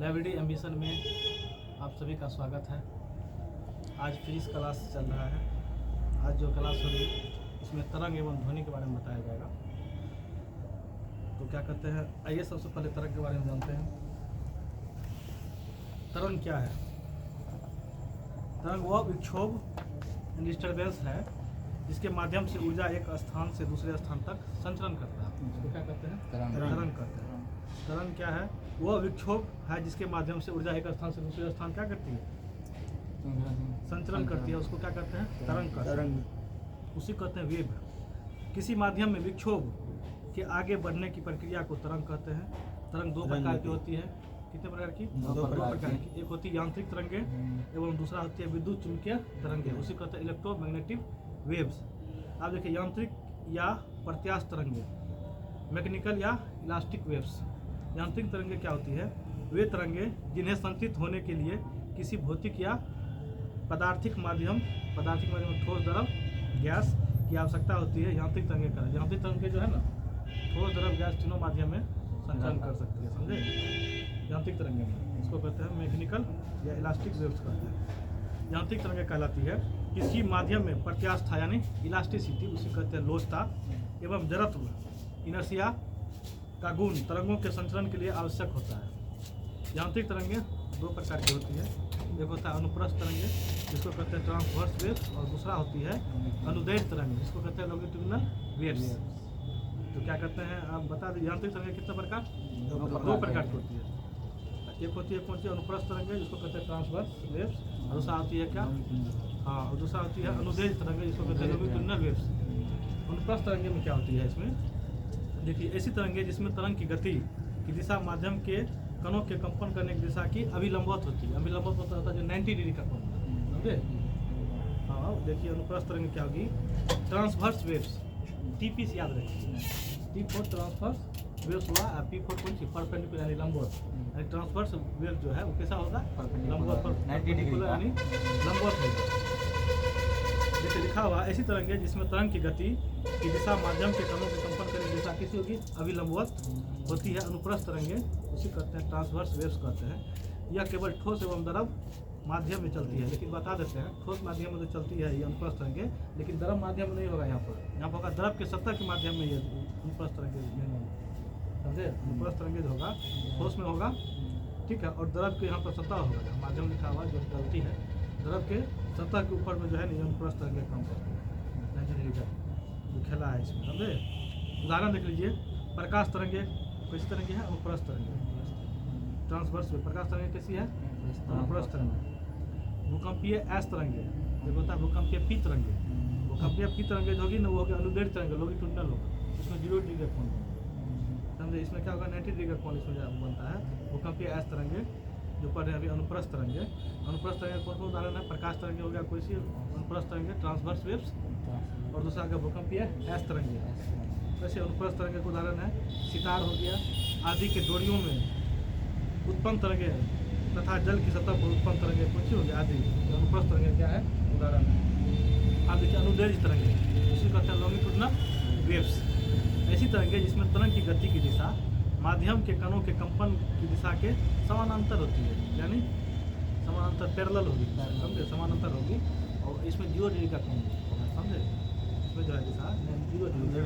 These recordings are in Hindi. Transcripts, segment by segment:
लाइब्रेरी एम्बिशन में आप सभी का स्वागत है। आज फिजिक्स क्लास चल रहा है। आज जो क्लास होगी इसमें तरंग एवं ध्वनि के बारे में बताया जाएगा। तो क्या कहते हैं, आइए सबसे पहले तरंग के बारे में जानते हैं। तरंग क्या है? तरंग वह विक्षोभ डिस्टर्बेंस है जिसके माध्यम से ऊर्जा एक स्थान से दूसरे स्थान तक संचरण करता है। इसको क्या कहते हैं? तरंग कहते हैं। तरंग क्या है? वह विक्षोभ है जिसके माध्यम से ऊर्जा एक स्थान से दूसरे स्थान क्या करती है? संचरण करती है। उसको क्या कहते हैं? तरंग कहते हैं। उसी कहते हैं वेव। किसी माध्यम में विक्षोभ के आगे बढ़ने की प्रक्रिया को तरंग कहते हैं। तरंग दो प्रकार की होती है। कितने प्रकार की? दो प्रकार की। एक होती है यांत्रिक तरंगे एवं दूसरा होती है विद्युत चुंबकीय तरंगे। उसी कहते हैं इलेक्ट्रोमैग्नेटिक वेव्स। आप देखिए, यांत्रिक या प्रत्यास्थ तरंगे, मैकेनिकल या इलास्टिक वेव्स। यांत्रिक तरंगे क्या होती है? वे तरंगे जिन्हें संचित होने के लिए किसी भौतिक या पदार्थिक माध्यम ठोस, द्रव, गैस की आवश्यकता होती है। यांत्रिक तरंगे का यांत्रिक तरंगे जो है ना, ठोस, द्रव, गैस तीनों माध्यम में संचरण कर सकती है। समझे? यांत्रिक तरंगे में इसको कहते हैं मैकेनिकल या इलास्टिक वेव्स कहते हैं। यांत्रिक तरंगे कहलाती है किसी माध्यम में प्रत्यास्था यानी इलास्टिसिटी, उसे कहते हैं लोचता, एवं जड़त्व, इनर्शिया का गुण तरंगों के संचरण के लिए आवश्यक होता है। यांत्रिक तरंगे दो प्रकार की होती है। एक होता है अनुप्रस्थ तरंगे जिसको कहते हैं ट्रांसवर्स वेव्स, और दूसरा होती है अनुदैर्ध्य तरंगे जिसको कहते हैं लॉन्गिट्यूडिनल वेव्स। तो क्या कहते हैं, आप बता दें यांत्रिक तरंगे कितने प्रकार? दो प्रकार की होती है। एक होती है कौन सी? अनुप्रस्थ तरंगे जिसको कहते हैं ट्रांसवर्स वेव्स, और दूसरा होती है क्या? हाँ, और दूसरा होती है अनुदैर्ध्य तरंगे जिसको कहते हैं लॉन्गिट्यूडिनल वेव्स। अनुप्रस्थ तरंगे में क्या होती है? इसमें देखिए, ऐसी तरंगे जिसमें तरंग की गति की दिशा माध्यम के कणों के कंपन करने की दिशा की अभिलंबवत होती है। अभिलंबवत होता है जो 90 डिग्री का कोण, समझे? हाँ, देखिए अनुप्रस्थ तरंग क्या होगी? ट्रांसवर्स वेव्स, टीपी से याद रखिए। टी फॉर ट्रांसवर्स वेव्स हुआ, पी फॉर कौन सी? परपेंडिकुलर यानी लंबवत। ट्रांसवर्स वेव जो है वो कैसा होगा? लंबवत पर 90 डिग्री यानी लंबवत होगा। जैसे लिखा हुआ, ऐसी तरंगे जिसमें तरंग की गति की दिशा माध्यम के कणों के कंपन करने की दिशा किसी होगी? अभिलंबवत होती है। अनुप्रस्थ तरंगे उसी कहते हैं ट्रांसवर्स वेव्स कहते हैं। यह केवल ठोस एवं द्रव माध्यम में चलती है। लेकिन बता देते हैं, ठोस माध्यम में तो चलती है ये अनुप्रस्थ तरंगे, लेकिन द्रव माध्यम में नहीं होगा। यहाँ पर होगा द्रव के सतह के माध्यम में ये अनुप्रस्थ तरंगे नहीं होगा। समझे? अनुप्रस्थ तरंगे जो होगा ठोस में होगा, ठीक है, और द्रव के यहाँ पर सतह होगा। माध्यम लिखा हुआ जो गलती है, द्रव के सतह के ऊपर में जो है ना, अनुप्रस्थ तरंगे काम करते हैं। 90 डिग्री का जो खेला है इसमें, समझे? उदाहरण देख लीजिए, प्रकाश तरंगे कैसी तरंगे है? अनुप्रस्थ तरंगे। ट्रांसवर्स में प्रकाश तरंगे कैसी है? अनुप्रस्थ तरंगे। भूकंपीय एस तरंगे जो होता है, भूकंपीय पी तरंगे। भूकंपीय पी तरंगे जो होगी ना, वो होगी अनुदैर्ध्य तरंगे, लॉन्गिट्यूडिनल होगा। इसमें 0 डिग्री का कोण होगा। समझे? इसमें क्या होगा? 90 डिग्री का कोण इसमें बनता है। भूकंपीय एस तरंगे जो पढ़ रहे हैं अभी, अनुप्रस्थ तरंगे। अनुप्रस्थ तरंगे कौन कौन उदाहरण है? प्रकाश तरंगे हो गया कोई सी, अनुप्रस्थ तरंगे ट्रांसवर्स वेव्स, और दूसरा का भूकंपीय एस तरंगे। वैसे अनुप्रस्थ तरंगे का उदाहरण है सितार हो गया, आदि के डोरियों में उत्पन्न तरंगे तथा जल की सतह पर उत्पन्न तरंगे कौन सी हो गया? आदि। तो अनुप्रस्थ तरंगे क्या है? उदाहरण है। आप देखिए अनुदैर्ध्य तरंगे, उसी कहते हैं लॉन्गिट्यूडिनल वेव्स। ऐसी तरंगे जिसमें तरंग की गति की दिशा माध्यम के कणों के कंपन की दिशा के समानांतर होती है, यानी समानांतर पैरेलल होगी। समझे? समानांतर होगी, और इसमें 0 डिग्री का कोण होगा। समझे? इसमें जो है दिशा 0 डिग्री।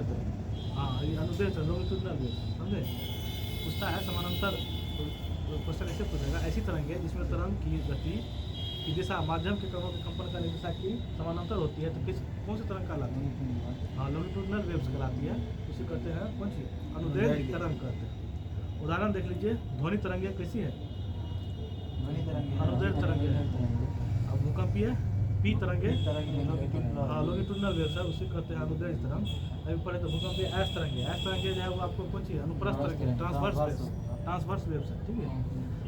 हाँ, ये अनुदैर्ध्य लॉन्गिट्यूडिनल वेव। समझे? पूछता है समानांतर, क्वेश्चन ऐसे पूछेगा, ऐसी तरंगे जिसमें तरंग की गति की दिशा माध्यम के कणों के कंपन करने की दिशा की समानांतर होती है, तो कौन सी तरंग कहलाती है? हाँ, लॉन्गिट्यूडिनल वेव्स कहलाती है। उसे कहते हैं कौन सी? अनुदैर्ध्य तरंग कहते हैं। उदाहरण देख लीजिए, ध्वनि तरंगे कैसी है? अनुदैर्ध्य तरंगे है। अब भूकंपीय पी तरंगे लॉन्गिट्यूडिनल वेव्स है, उसे कहते हैं अनुदैर्ध्य तरंग। अभी पढ़े तो भूकंपीय एस तरंगे। एस तरंगे जो है वो आपको कौन सी? अनुप्रस्थ तरंगे, ट्रांसवर्स वेव्स है। ठीक है।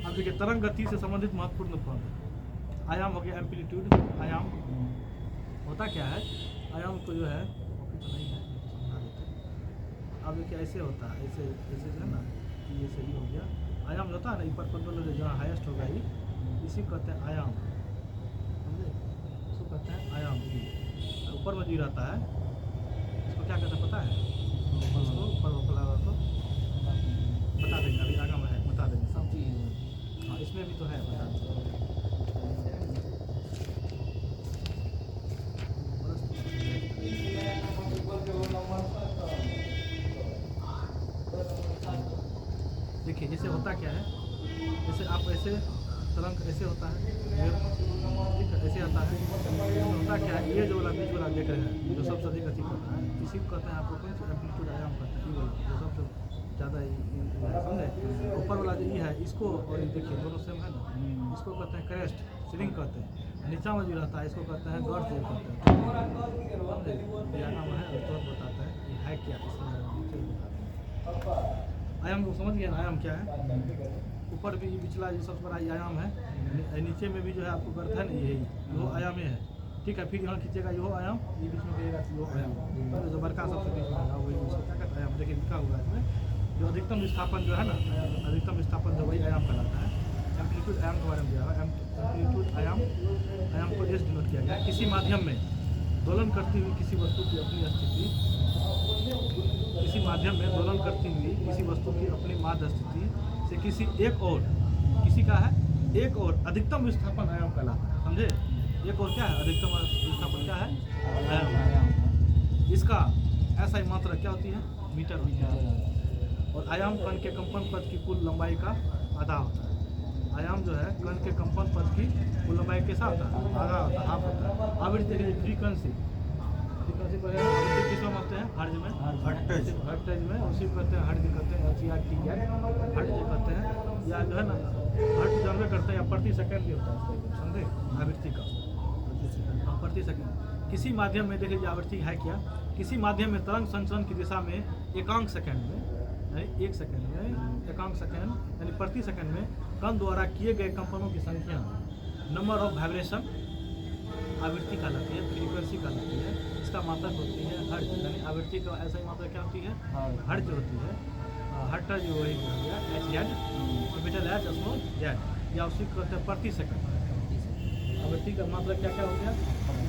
अब देखिए, तरंग गति से संबंधित महत्वपूर्ण पद आयाम हो गया, एम्पलीट्यूड। आयाम होता क्या है? आयाम को जो है तो नहीं है, समझा देते। अब देखिए, ऐसे होता है, ऐसे ऐसे जो है ना, ये सही हो गया। आयाम होता है ना, परपेंडिकुलर जहाँ हाईएस्ट होगा ही, इसी को कहते हैं आयाम। समझे? इसको कहते हैं आयाम। ऊपर में जी रहता है, इसको क्या कहते हैं पता है? इसको ऊपर को बता देंगे, अभी आगे में है, बता देंगे सब। हाँ, देखिए जैसे होता क्या है, जैसे आप ऐसे तरंग ऐसे होता है, ठीक है, ऐसे आता है, होता क्या है, ये जो वाला बीच वाला देख रहे हैं जो सबसे अधिक अति करता है, इसी को कहते हैं आपको कौन सी एम्पलीट्यूड आयाम कहते हैं, ये वाला जो सबसे ज़्यादा समझे। ऊपर वाला जो ये है इसको, और ये देखिए दोनों सेम है ना, इसको कहते हैं क्रेस्ट सीलिंग कहते हैं, नीचा में जो रहता है इसको कहते हैं गर्द जो कहते हैं, समझे। व्यायाम है और तुरंत बताता है ये है क्या, इसमें बताते हैं आयाम को समझ गया ना, आयाम क्या है। ऊपर भी पिछला ये सबसे बड़ा आयाम है, नीचे में भी जो है आपको गर्द है ना, यही यो आयाम है, ठीक है। फिर यहाँ खींचेगा यो आयाम, ये बीच में कहेगा यो आयाम, जो बड़का सबसे बीच में आएगा वही उसका क्या कहता है आयाम। देखिए लिखा हुआ है इसमें, जो अधिकतम विस्थापन जो है ना, अधिकतम विस्थापन जो वही आयाम कहलाता है। एम्पलीट्यूड आयाम के बारे में दिया है, एम्पलीट्यूड आयाम को एस डिनोट किया गया है। किसी माध्यम में दोलन करती हुई किसी वस्तु की अपनी स्थिति, किसी माध्यम में दोलन करती हुई किसी वस्तु की अपनी माध्य स्थिति से किसी एक और, किसी का है एक और अधिकतम विस्थापन आयाम कहलाता है, समझे। एक और क्या है, अधिकतम विस्थापन क्या है, आयाम। इसका ऐसा ही मात्रा क्या होती है, मीटर होती है। और आयाम कण के कंपन पथ की कुल लंबाई का आधा होता है। आयाम जो है कण के कंपन पथ की कुल लंबाई के साथ आधा होता है, हाफ होता है। आवृत्ति देखिए फ्रीक्वेंसी पर है, आवृत्ति किसमें मापते हैं, हर्ट्ज में, हर्ट्ज में, उसी को कहते हैं हर्ट्ज कहते हैं, HRT हर्ट्ज कहते हैं, या जो है ना हर्ट्ज जानवे करते हैं, या प्रति सेकंड भी होता है, समझे आवृत्ति का, प्रति सेकंड। किसी माध्यम में देखिए आवृत्ति है क्या, किसी माध्यम में तरंग संचरण की दिशा में एकांक सेकंड में, एक सेकंड में एकांक सेकंड यानी प्रति सेकंड में कण द्वारा किए गए कंपनों की संख्या, नंबर ऑफ वाइब्रेशन आवृत्ति कहलाती है, फ्रीक्वेंसी कहलाती है। इसका मात्रक होती है हर्ट्ज, यानी आवृत्ति का ऐसा ही मात्रक क्या होती है, हर्ट्ज होती है। हर्ट्ज वही हो गया HZ, capital H small Z, या उसी को कहते हैं प्रति सेकंड। आवृत्ति का मात्रक क्या क्या हो गया,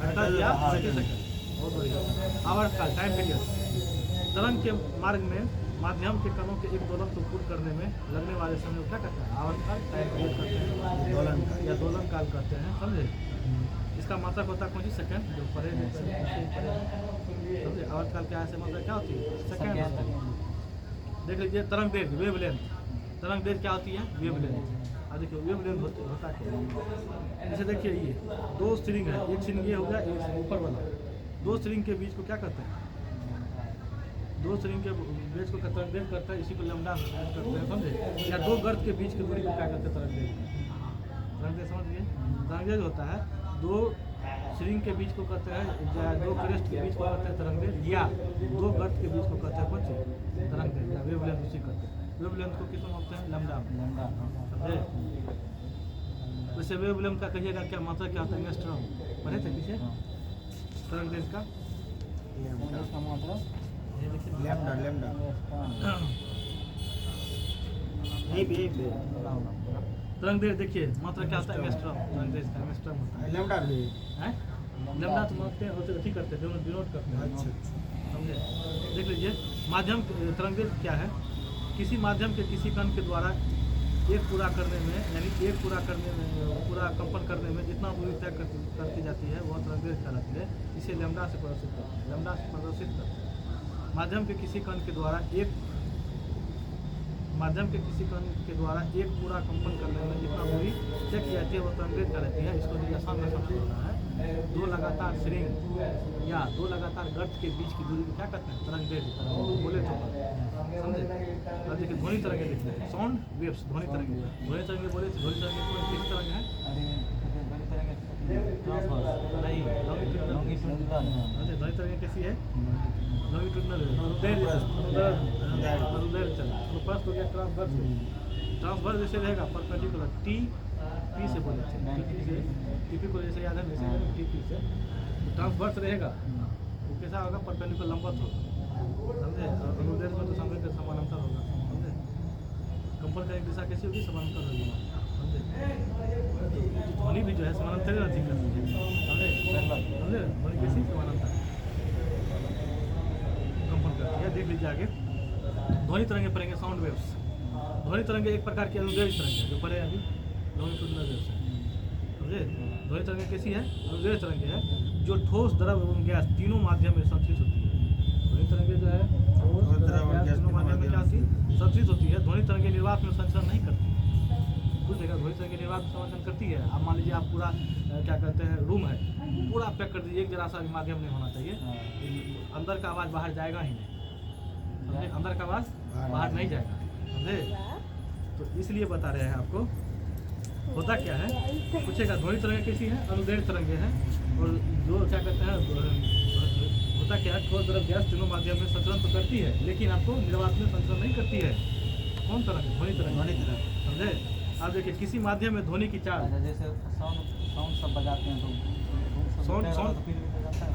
हर्ट्ज या प्रति सेकंड। बहुत बढ़िया। आवर्तकाल टाइम पीरियड, तरंग के मार्ग में माध्यम के कणों के एक दोलन को पूर्ण करने में लगने वाले समय को क्या कहते हैं, आवर्तकाल टाइम पीरियड कहते हैं, दोलन काल या दोलन काल कहते हैं, समझे। इसका मात्रक होता है कौन सी, सेकंड, जो परे समझे। आवर्तकाल क्या है, मात्रा क्या होती है, सेकंड होती है। देख लीजिए तरंग दैर्घ्य, वेवलेंथ, तरंग दैर्घ्य क्या होती है, वेवलेंथ। अब देखिए वेवलेंथ होता क्या है, जैसे देखिए ये दो स्ट्रिंग है, एक स्ट्रिंग ये हो गया, एक ऊपर वाला, दो स्ट्रिंग के बीच को क्या कहते हैं, दो स्ट्रिंग के बीच को तरंग दैर्घ्य करता है, इसी को लैम्डा करते हैं, समझे। या दो गर्त के बीच की दूरी को क्या करते हैं, तरंग दैर्घ्य। तरंग दैर्घ्य समझ गए, तरंग दैर्घ्य होता है दो स्ट्रिंग के बीच को कहते हैं, या दो क्रेस्ट के बीच को कहते हैं तरंग दैर्घ्य, या दो गर्त के बीच को कहते हैं कौन सी, तरंग दैर्घ्य, या वेवलेंथ उसी कहते हैं। वेवलेंथ को किसमें मापते हैं, लैम्डा, समझे। वैसे वेवलेंथ का कहिएगा क्या मात्रा क्या होता है, एंगस्ट्रॉम पढ़े थे पीछे, तरंग दैर्घ्य का मात्रा लैम्डा, लैम्डा तरंग दैर्घ्य देखिए मात्रा क्या होता है, एंगस्ट्रॉम, तरंग दैर्घ्य का एंगस्ट्रॉम होता है। लैम्डा भी है, लैम्डा तो मापते हैं, और ठीक करते हैं, दोनों डिनोट करते हैं, अच्छा। समझे। देख लीजिए माध्यम तरंग दैर्घ्य क्या है, किसी माध्यम के किसी कण के द्वारा एक पूरा करने में, यानी एक पूरा करने में, पूरा कंपन करने में जितना दूरी तय करती जाती है वह तरंग दैर्घ्य कहलाती है। इसे लैम्डा से प्रदर्शित करते हैं, लैम्डा से प्रदर्शित करते हैं। माध्यम के किसी कण के द्वारा एक पूरा कंपन करने में जितना दूरी तय की जाती है वह तरंग दैर्घ्य कहलाती है। इसको भी आसान में समझ होता है, दो लगातार श्रृंग या दो लगातार गर्त के बीच की दूरी को क्या कहते हैं, तरंग दैर्घ्य बोले तो, समझे। अब देखिए ध्वनि तरंग देखते हैं, साउंड वेव्स, ध्वनि तरंग बोले थे, ध्वनि तरंग किस तरंग है, नहीं ध्वनि तरंग कैसी है, लॉन्गिट्यूडनल, फर्स्ट हो गया ट्रांसवर्स। ट्रांसवर्स जैसे रहेगा परपेंडिकुलर, टी से बोले थे, टीपी को जैसे याद है वैसे टीपी से ट्रांसवर्स रहेगा, वो कैसा होगा, परपेंडिकुलर लंबवत होगा, समझे। अनुदैर्घ्य में तो समय का समानांतर होगा, समझे। कंपन का एक दिशा कैसी होगी, समानांतर होगी, समझे। ध्वनि भी जो है समानांतर ही करती है, समझे, ध्वनि कैसी समानांतर कंपन करती है। देख लीजिए आगे, ध्वनि तरंगे पड़ेंगे, साउंड वेव्स। ध्वनि तरंगे एक प्रकार की अनुदैर्घ्य तरंग है, जो पड़े अभी लॉन्गिट्यूडनल वेव्स है, समझे। ध्वनि तरंगे कैसी है, अनुदैर्घ्य तरंगे है, जो ठोस, द्रव एवं गैस तीनों माध्यम में संतृप्त होती है। ध्वनि तरंगे जो है ठोस, द्रव, गैस तीनों माध्यम में क्या होती है, संतृप्त होती है। ध्वनि तरंगे निर्वात निर्वात में संचरण नहीं करती। कुछ जगह ध्वनि तरंगे निर्वात में संचरण करती है। आप मान लीजिए आप पूरा क्या कहते हैं रूम है, पूरा पैक कर दीजिए, एक जरा सा भी माध्यम नहीं होना चाहिए, अंदर का आवाज़ बाहर जाएगा ही नहीं, समझे? अंदर का आवाज़ बाहर नहीं जाएगा, समझे? तो इसलिए बता रहे हैं आपको। होता क्या है, पूछेगा ध्वनि तरंगे कैसी है, अनुदैर्घ्य तरंगे हैं, और जो क्या कहते हैं होता क्या है, ठोस द्रव गैस तीनों माध्यम में संचरण तो करती है, लेकिन आपको निर्वात में संचरण नहीं करती है। कौन तरंग? ध्वनि तरंग, समझे? आप देखिए किसी माध्यम में ध्वनि की चाल जैसे साउंड सब बजाते हैं तो साउंड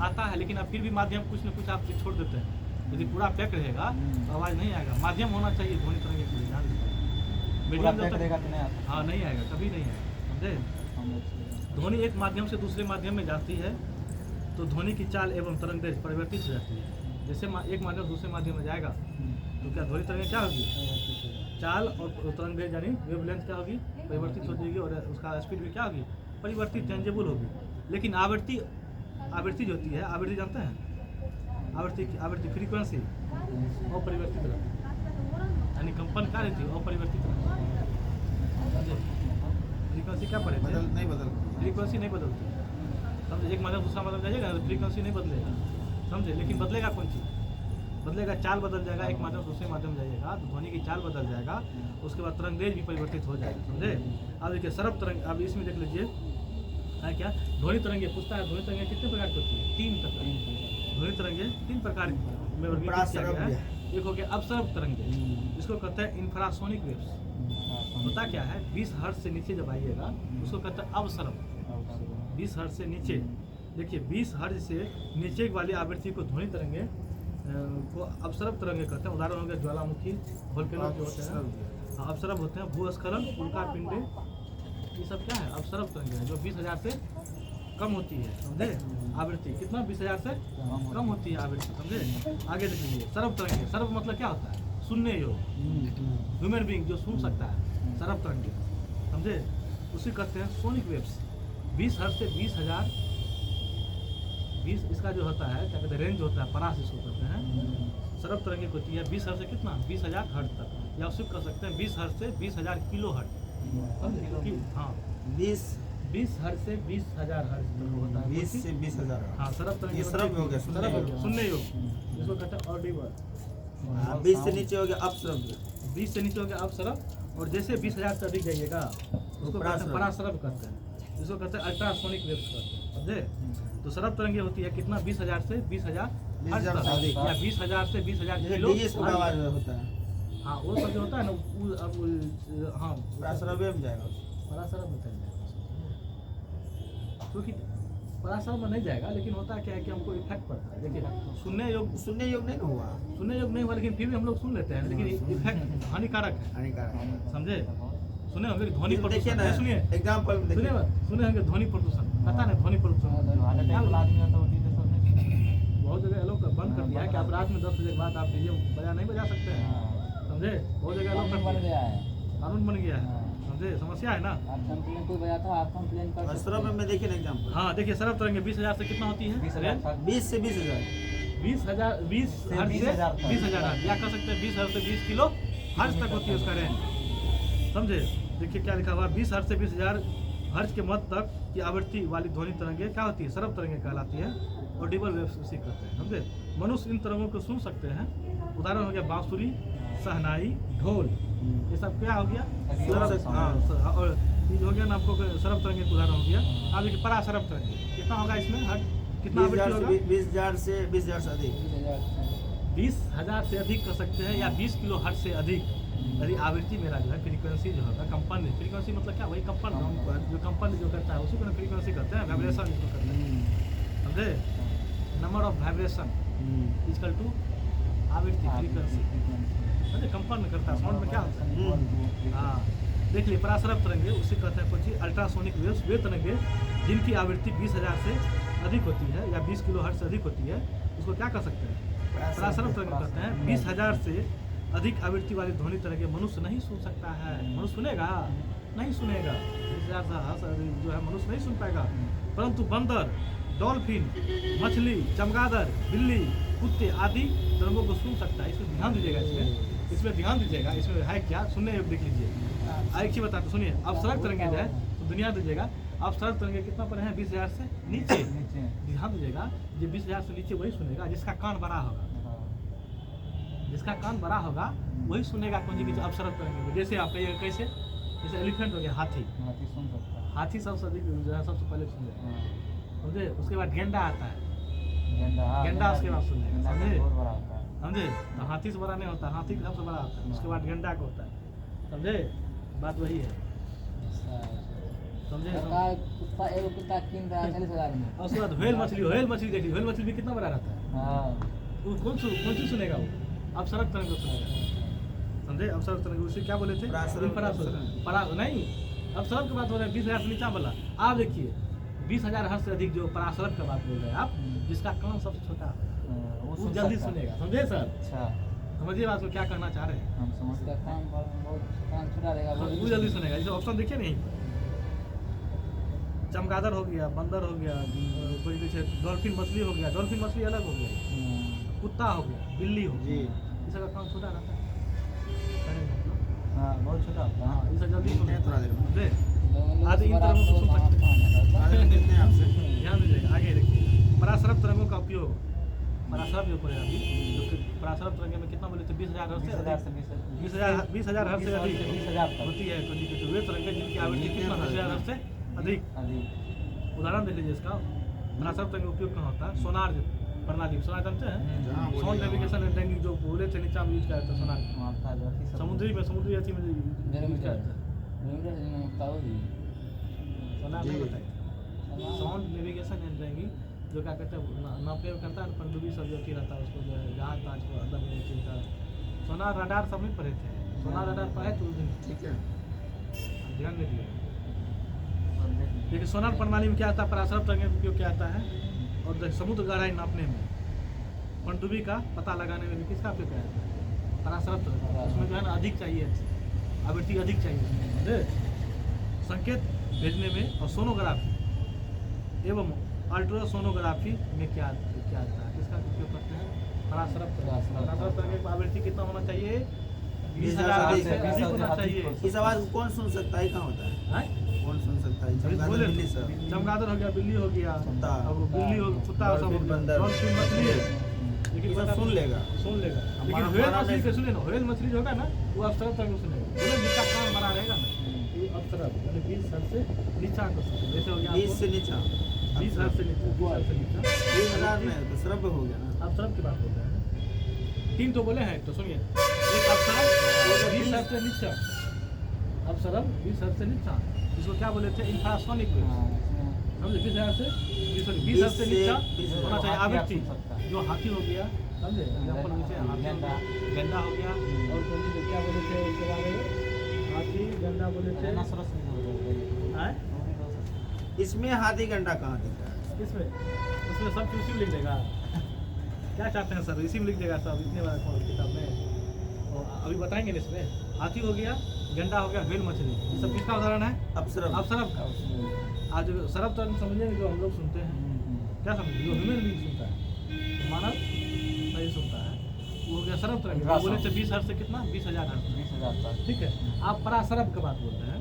आता है, लेकिन आप फिर भी माध्यम कुछ न कुछ आप छोड़ देते हैं। यदि पूरा पैक रहेगा तो आवाज़ नहीं आएगा। माध्यम होना चाहिए ध्वनि तरंगे के लिए, ध्यान दीजिए। मीडियम जब तक हाँ नहीं आएगा, कभी नहीं आएगा, समझे? ध्वनि एक माध्यम से दूसरे माध्यम में जाती है तो ध्वनि की चाल एवं तरंगदैर्घ्य परिवर्तित हो जाती है। जैसे एक माध्यम दूसरे माध्यम में जाएगा तो क्या ध्वनि तरंगे क्या होगी, चाल और तरंगदैर्घ्य यानी वेवलेंथ क्या होगी, परिवर्तित हो जाएगी, और उसका स्पीड भी क्या होगी, परिवर्तित, चेंजेबल होगी। लेकिन आवृत्ति जो होती है, आवृत्ति जानते हैं, आवृत्ति फ्रीक्वेंसी अपरिवर्तित रहती है, यानी कंपन क्या रहती है, अपरिवर्तित रहती है। फ्रीक्वेंसी क्या पड़ेगी, नहीं बदल फ्रीक्वेंसी नहीं बदलती, समझे? एक माध्यम दूसरा माध्यम जाएगा तो फ्रीक्वेंसी नहीं बदलेगा, समझे? लेकिन बदलेगा कौन चीज़, बदलेगा चाल बदल जाएगा। एक माध्यम दूसरे माध्यम जाइएगा तो ध्वनि की चाल बदल जाएगा, उसके बाद तरंगदैर्घ्य भी परिवर्तित हो जाएगा, समझे? अब देखिए सरब तरंग, अब इसमें देख लीजिए है क्या, ध्वनि तरंगे पूछता है, ध्वनि तरंगे कितने प्रकार की होती है, 3 प्रकार। ध्वनि तरंगे 3 प्रकार में वर्गीकृत किया गया है। एक हो गया अपसरब तरंगे, इसको कहते हैं इंफ्रासोनिक वेव्स। होता क्या है, 20 हर्ट्ज से नीचे जब आइएगा उसको कहते हैं अवसरब। 20 हर्ट्ज से नीचे, देखिए 20 हर्ट्ज से नीचे वाली आवृत्ति को ध्वनि तरंगे को अपसरब तरंगे कहते हैं। उदाहरण हो गया ज्वालामुखी, वोल्केनो जो होते हैं अपसरब होते हैं, भूस्खलन, उल्कापिंडे, ये सब क्या है, अपसरब तरंगे हैं, जो 20,000 से कम होती है, समझे? आवृत्ति कितना, 20,000 से कम होती है आवृत्ति, समझे? आगे देख लीजिए सरब तरंगे। सरब मतलब क्या होता है, सुनने योग्य, ह्यूमन बीइंग जो सुन सकता है, सरब तरंगे, समझे? उसी कहते हैं सोनिक वेव्स। 20 हर्ट्ज से 20,000, 20 इसका जो होता है क्या कहते हैं, रेंज होता है, परास इसको कहते हैं। सरब तरंगे होती है 20 हर्ट्ज से कितना, 20,000 हर्ट्ज तक, या उसको कह सकते हैं 20 हर्ट्ज से 20,000 किलो हर्ट्ज। हाँ 20 हर्ट्ज से 20,000 हर्ट्ज तक होता है, 20 से 20,000। हाँ सरब तरंगे, सरब हो गया, सुनने योग्य, इसको कहते हैं ऑडिबल। 20 से नीचे हो गया अपसरब, 20 से नीचे हो गया अपसरब, और जैसे 20,000 से अधिक जाइएगा उसको कहते हैं परासरब कहते हैं, इसको कहते हैं अल्ट्रासोनिक वेव्स कहते हैं, समझे? तो सरब तरंगे होती है कितना, 20,000 से 20,000 हर्ट्ज तक, या 20,000 से 20,000 किलो होता है। हाँ वो सब जो होता है ना, हाँ परासरब में जाएगा, परासरब में चल जाएगा, क्योंकि परासरब में नहीं जाएगा, लेकिन होता क्या है कि हमको इफेक्ट पड़ता है। देखिए सुनने योग नहीं हुआ, लेकिन फिर भी हम लोग सुन लेते हैं, लेकिन इफेक्ट हानिकारक है, समझे? सुने होंगे ध्वनि प्रदूषण, सुनिए एग्जाम्पल, सुने होंगे ध्वनि प्रदूषण, पता नहीं ध्वनि प्रदूषण बहुत जगह लोग बंद कर दिया है कि आप रात में 10 बजे के बाद आप डीजे बजा नहीं बजा सकते हैं, समझे? बहुत जगह लोग कानून बन गया है, समझे? समस्या है ना। सरब में देखिए ना एग्जाम्पल, हाँ देखिए सरब तरंगे 20,000 से कितना होती है, 20 से 20,000, 20,000 हर्ट्ज से 20,000 हर्ट्ज, या कह सकते हैं 20 हर्ट्ज से 20 किलो हर्ट्ज तक होती है उसका रेंज, समझे? देखिए क्या लिखा हुआ, 20 हर्ट्ज से 20,000 हर्ट्ज के मध्य तक की आवृत्ति वाली ध्वनि तरंगे क्या होती है, सरब तरंगे कहलाती है, ऑडिबल वेव्स उसी कहते हैं, समझे? मनुष्य इन तरंगों को सुन सकते हैं। उदाहरण हो गया बांसुरी, शहनाई, ढोल, ये सब क्या हो गया, हाँ, और ये जो हो गया ना आपको सरब तरंगे का उदाहरण हो गया। अब देखिए परासरब तरंगे कितना होगा इसमें, हर्ट्ज कितना आवृत्ति होगा, 20,000 से 20,000 से अधिक, 20,000 से अधिक कर सकते हैं, या 20 किलो हर्ट्ज से अधिक यदि आवृत्ति मेरा जो है, फ्रीक्वेंसी जो होगा, कंपन, फ्रीक्वेंसी मतलब क्या, वही कंपन जो करता है उसी को फ्रीक्वेंसी करते हैं, वाइब्रेशन जिसको करते हैं, समझे? Number of vibration equal to आवृत्ति, फ्रीक्वेंसी, समझे? कंपन करता है, साउंड में क्या होता है। हाँ देख लीजिए परासरब तरंगे उसी कहते हैं कुछ अल्ट्रासोनिक वेव्स, वे तरंगे जिनकी आवृत्ति 20,000 से अधिक होती है या 20 किलो हर्ट्ज से अधिक होती है, उसको क्या कर सकते हैं, परासरब तरंगे कहते हैं। 20,000 से अधिक आवृत्ति वाली ध्वनि तरंगे मनुष्य नहीं सुन सकता है। मनुष्य सुनेगा, नहीं सुनेगा, 20,000 से जो है मनुष्य नहीं सुन पाएगा, परंतु बंदर, डॉल्फिन, मछली, चमगादड़, बिल्ली, कुत्ते आदि तरंगों को सुन सकता है। इसमें ध्यान दीजिएगा, इसमें इसमें ध्यान दीजिएगा, इसमें है क्या सुनने योग्य देख लीजिए। एक चीज बताते सुनिए, अब सड़क तरंगे जो है तो दुनिया दीजिएगा, अब सड़क तरंगे कितना पर है 20,000 से नीचे। ध्यान दीजिएगा, ये 20,000 से नीचे वही सुनेगा जिसका कान बड़ा होगा, जिसका कान बड़ा होगा वही सुनेगा कौन सी अब सड़क तरंगे में। जैसे आप कहिए कैसे, जैसे एलिफेंट हो गया, हाथी सुन सकता है। हाथी सबसे अधिक जो है सबसे पहले सुन लेगा, समझे। उसके बाद गेंडा आता है, गेंडा उसके बाद सुनेगा, समझे समझे। तो हाथी से बड़ा नहीं होता, हाथी का सबसे बड़ा होता है, उसके बाद गेंडा का होता है, समझे। बात वही है, समझे। कुत्ता एगो कुत्ता किन रहा 40,000 में। और उसके बाद व्हेल मछली, व्हेल मछली देखिए, व्हेल मछली भी कितना बड़ा रहता है। वो कौन सी सुनेगा वो, अब सड़क तरंग को सुनेगा, समझे। अब सड़क तरंग उसे क्या बोले थे, परा नहीं, अब सड़क की बात हो रही है 20,000 से नीचा बोला। आप देखिए 20,000 हर्ष से अधिक जो परासरब का बात बोल रहे हैं आप, जिसका कान सबसे छोटा वो जल्दी सुनेगा, समझे सर। अच्छा समझिए बात को क्या करना चाह रहे हैं। हम समझते हैं कान छोटा रहेगा, वो जल्दी सुनेगा। जैसे ऑप्शन देखिए नहीं, चमगादड़ हो गया, बंदर हो गया, कोई जैसे डॉल्फिन मछली हो गया, डॉल्फिन मछली अलग हो गया, कुत्ता हो गया, बिल्ली हो गई, इसका कान छोटा रहता है, बहुत छोटा होता है। हाँ, इसे जल्दी सुनते हैं, थोड़ा देर में। समझे। आधे इन तरंगों को सुन सकते हैं। आपसे ध्यान दीजिएगा, आगे देखिए परासरब तरंगों का उपयोग, परासरब जो पड़ेगा अभी, जो कि परासरब तरंगे में कितना बोले थे 20,000 हर्ष से अधिक, 20,000 हर्ष से अधिक 20,000 तक होती है। तो वे तरंगे जिनकी आवृत्ति कितना 20,000 हर्ष से अधिक। उदाहरण देख लीजिए इसका, परासरब तरंग उपयोग कहाँ होता है, सोनार प्रणाली, सोनार जानते हैं, साउंड नेविगेशन एंड ट्रैकिंग जो बोले थे नीचे में यूज किया जाता है सोनार, समुद्री में, समुद्री अथी में यूज किया जाता है, सोनार नहीं बताइए। साउंड नेविगेशन एंड ट्रैकिंग जो क्या कहते हैं नापे करता है, पनडुब्बी सब जो अथी रहता है उसको जो है जहाज ताज को अंदर में चिंता। सोनार रडार सब नहीं पढ़े थे, सोनार रडार पढ़े तो उस दिन, ठीक है। ध्यान दीजिए। देखिए सोनार प्रणाली में क्या आता है, परासरब तरंगे का उपयोग क्या आता है, और समुद्र गहराई नापने में, पनडुब्बी का पता लगाने में भी किसका उपयोग किया जाता है, परासरब तरंग। उसमें जो है ना अधिक चाहिए, आवृत्ति अधिक चाहिए, संकेत भेजने में। और सोनोग्राफी एवं अल्ट्रासोनोग्राफी में क्या क्या आता है, किसका उपयोग करते हैं, परासरब तरंग। परासरब तरंग की आवृत्ति कितना होना चाहिए, 20,000 से अधिक होना चाहिए। इस आवाज को कौन सुन सकता है, कहाँ होता है, कौन सुन सकता है, चमगादड़, बिल्ली सर, चमगादड़ हो गया, बिल्ली हो गया, कुत्ता, अब बिल्ली हो, कुत्ता सब डॉल्फिन, बंदर, डॉल्फिन मछली है, लेकिन ये सब सुन लेगा। लेकिन हमारा व्हेल हमारा मछली नहीं- के सुने ना, व्हेल मछली जो होगा ना वो अब तरफ तक सुनेगा, बोले जिसका कान बड़ा रहेगा ना ये अब तरफ यानी 20 हर्ष से नीचा को सुनेगा। जैसे हो गया 20 से नीचा, 20 हर्ष से नीचा, 20 हर्ष से नीचा, 20,000 में तो श्रव्य हो गया ना। अब तरफ की बात बोल रहे हैं। 3 तो बोले हैं, तो सुनिए, एक अवसरब 20 हर्ष से नीचा, अवसरब 20 हर्ष से नीचा, इसको क्या बोले थे, इंफ्रासोनिक वेव्स, समझे। 20 हर्ष से 20 हर्ष से नीचा होना चाहिए आवृत्ति। जो हाथी हो गया, समझे, एग्जाम्पल जैसे हाथी हो गया, गेंडा हो गया, और कौन सी क्या बोले थे उसके बारे में, हाथी गेंडा बोले थे, हैं? इसमें हाथी गंडा कहाँ दिख रहा है? किसमें, उसमें सब चीज़ इसी में लिख देगा। क्या चाहते हैं सर, इसी में लिख देगा सब, इतने बार किताब में। और अभी बताएंगे ना, इसमें हाथी हो गया, गेंडा हो गया, व्हेल मछली, ये सब किसका उदाहरण है, अपसरब। अपसरब का। आज सरब तो समझेंगे जो हम लोग सुनते हैं, क्या समझे, जो ह्यूमन बीइंग सुनता है, मानव नहीं सुनता है, वो हो गया सरब तरंग। बोले थे 20 हर्ष से कितना, 20,000 हर्ष, 20,000 तक। ठीक है। आप परासरब की बात बोलते हैं,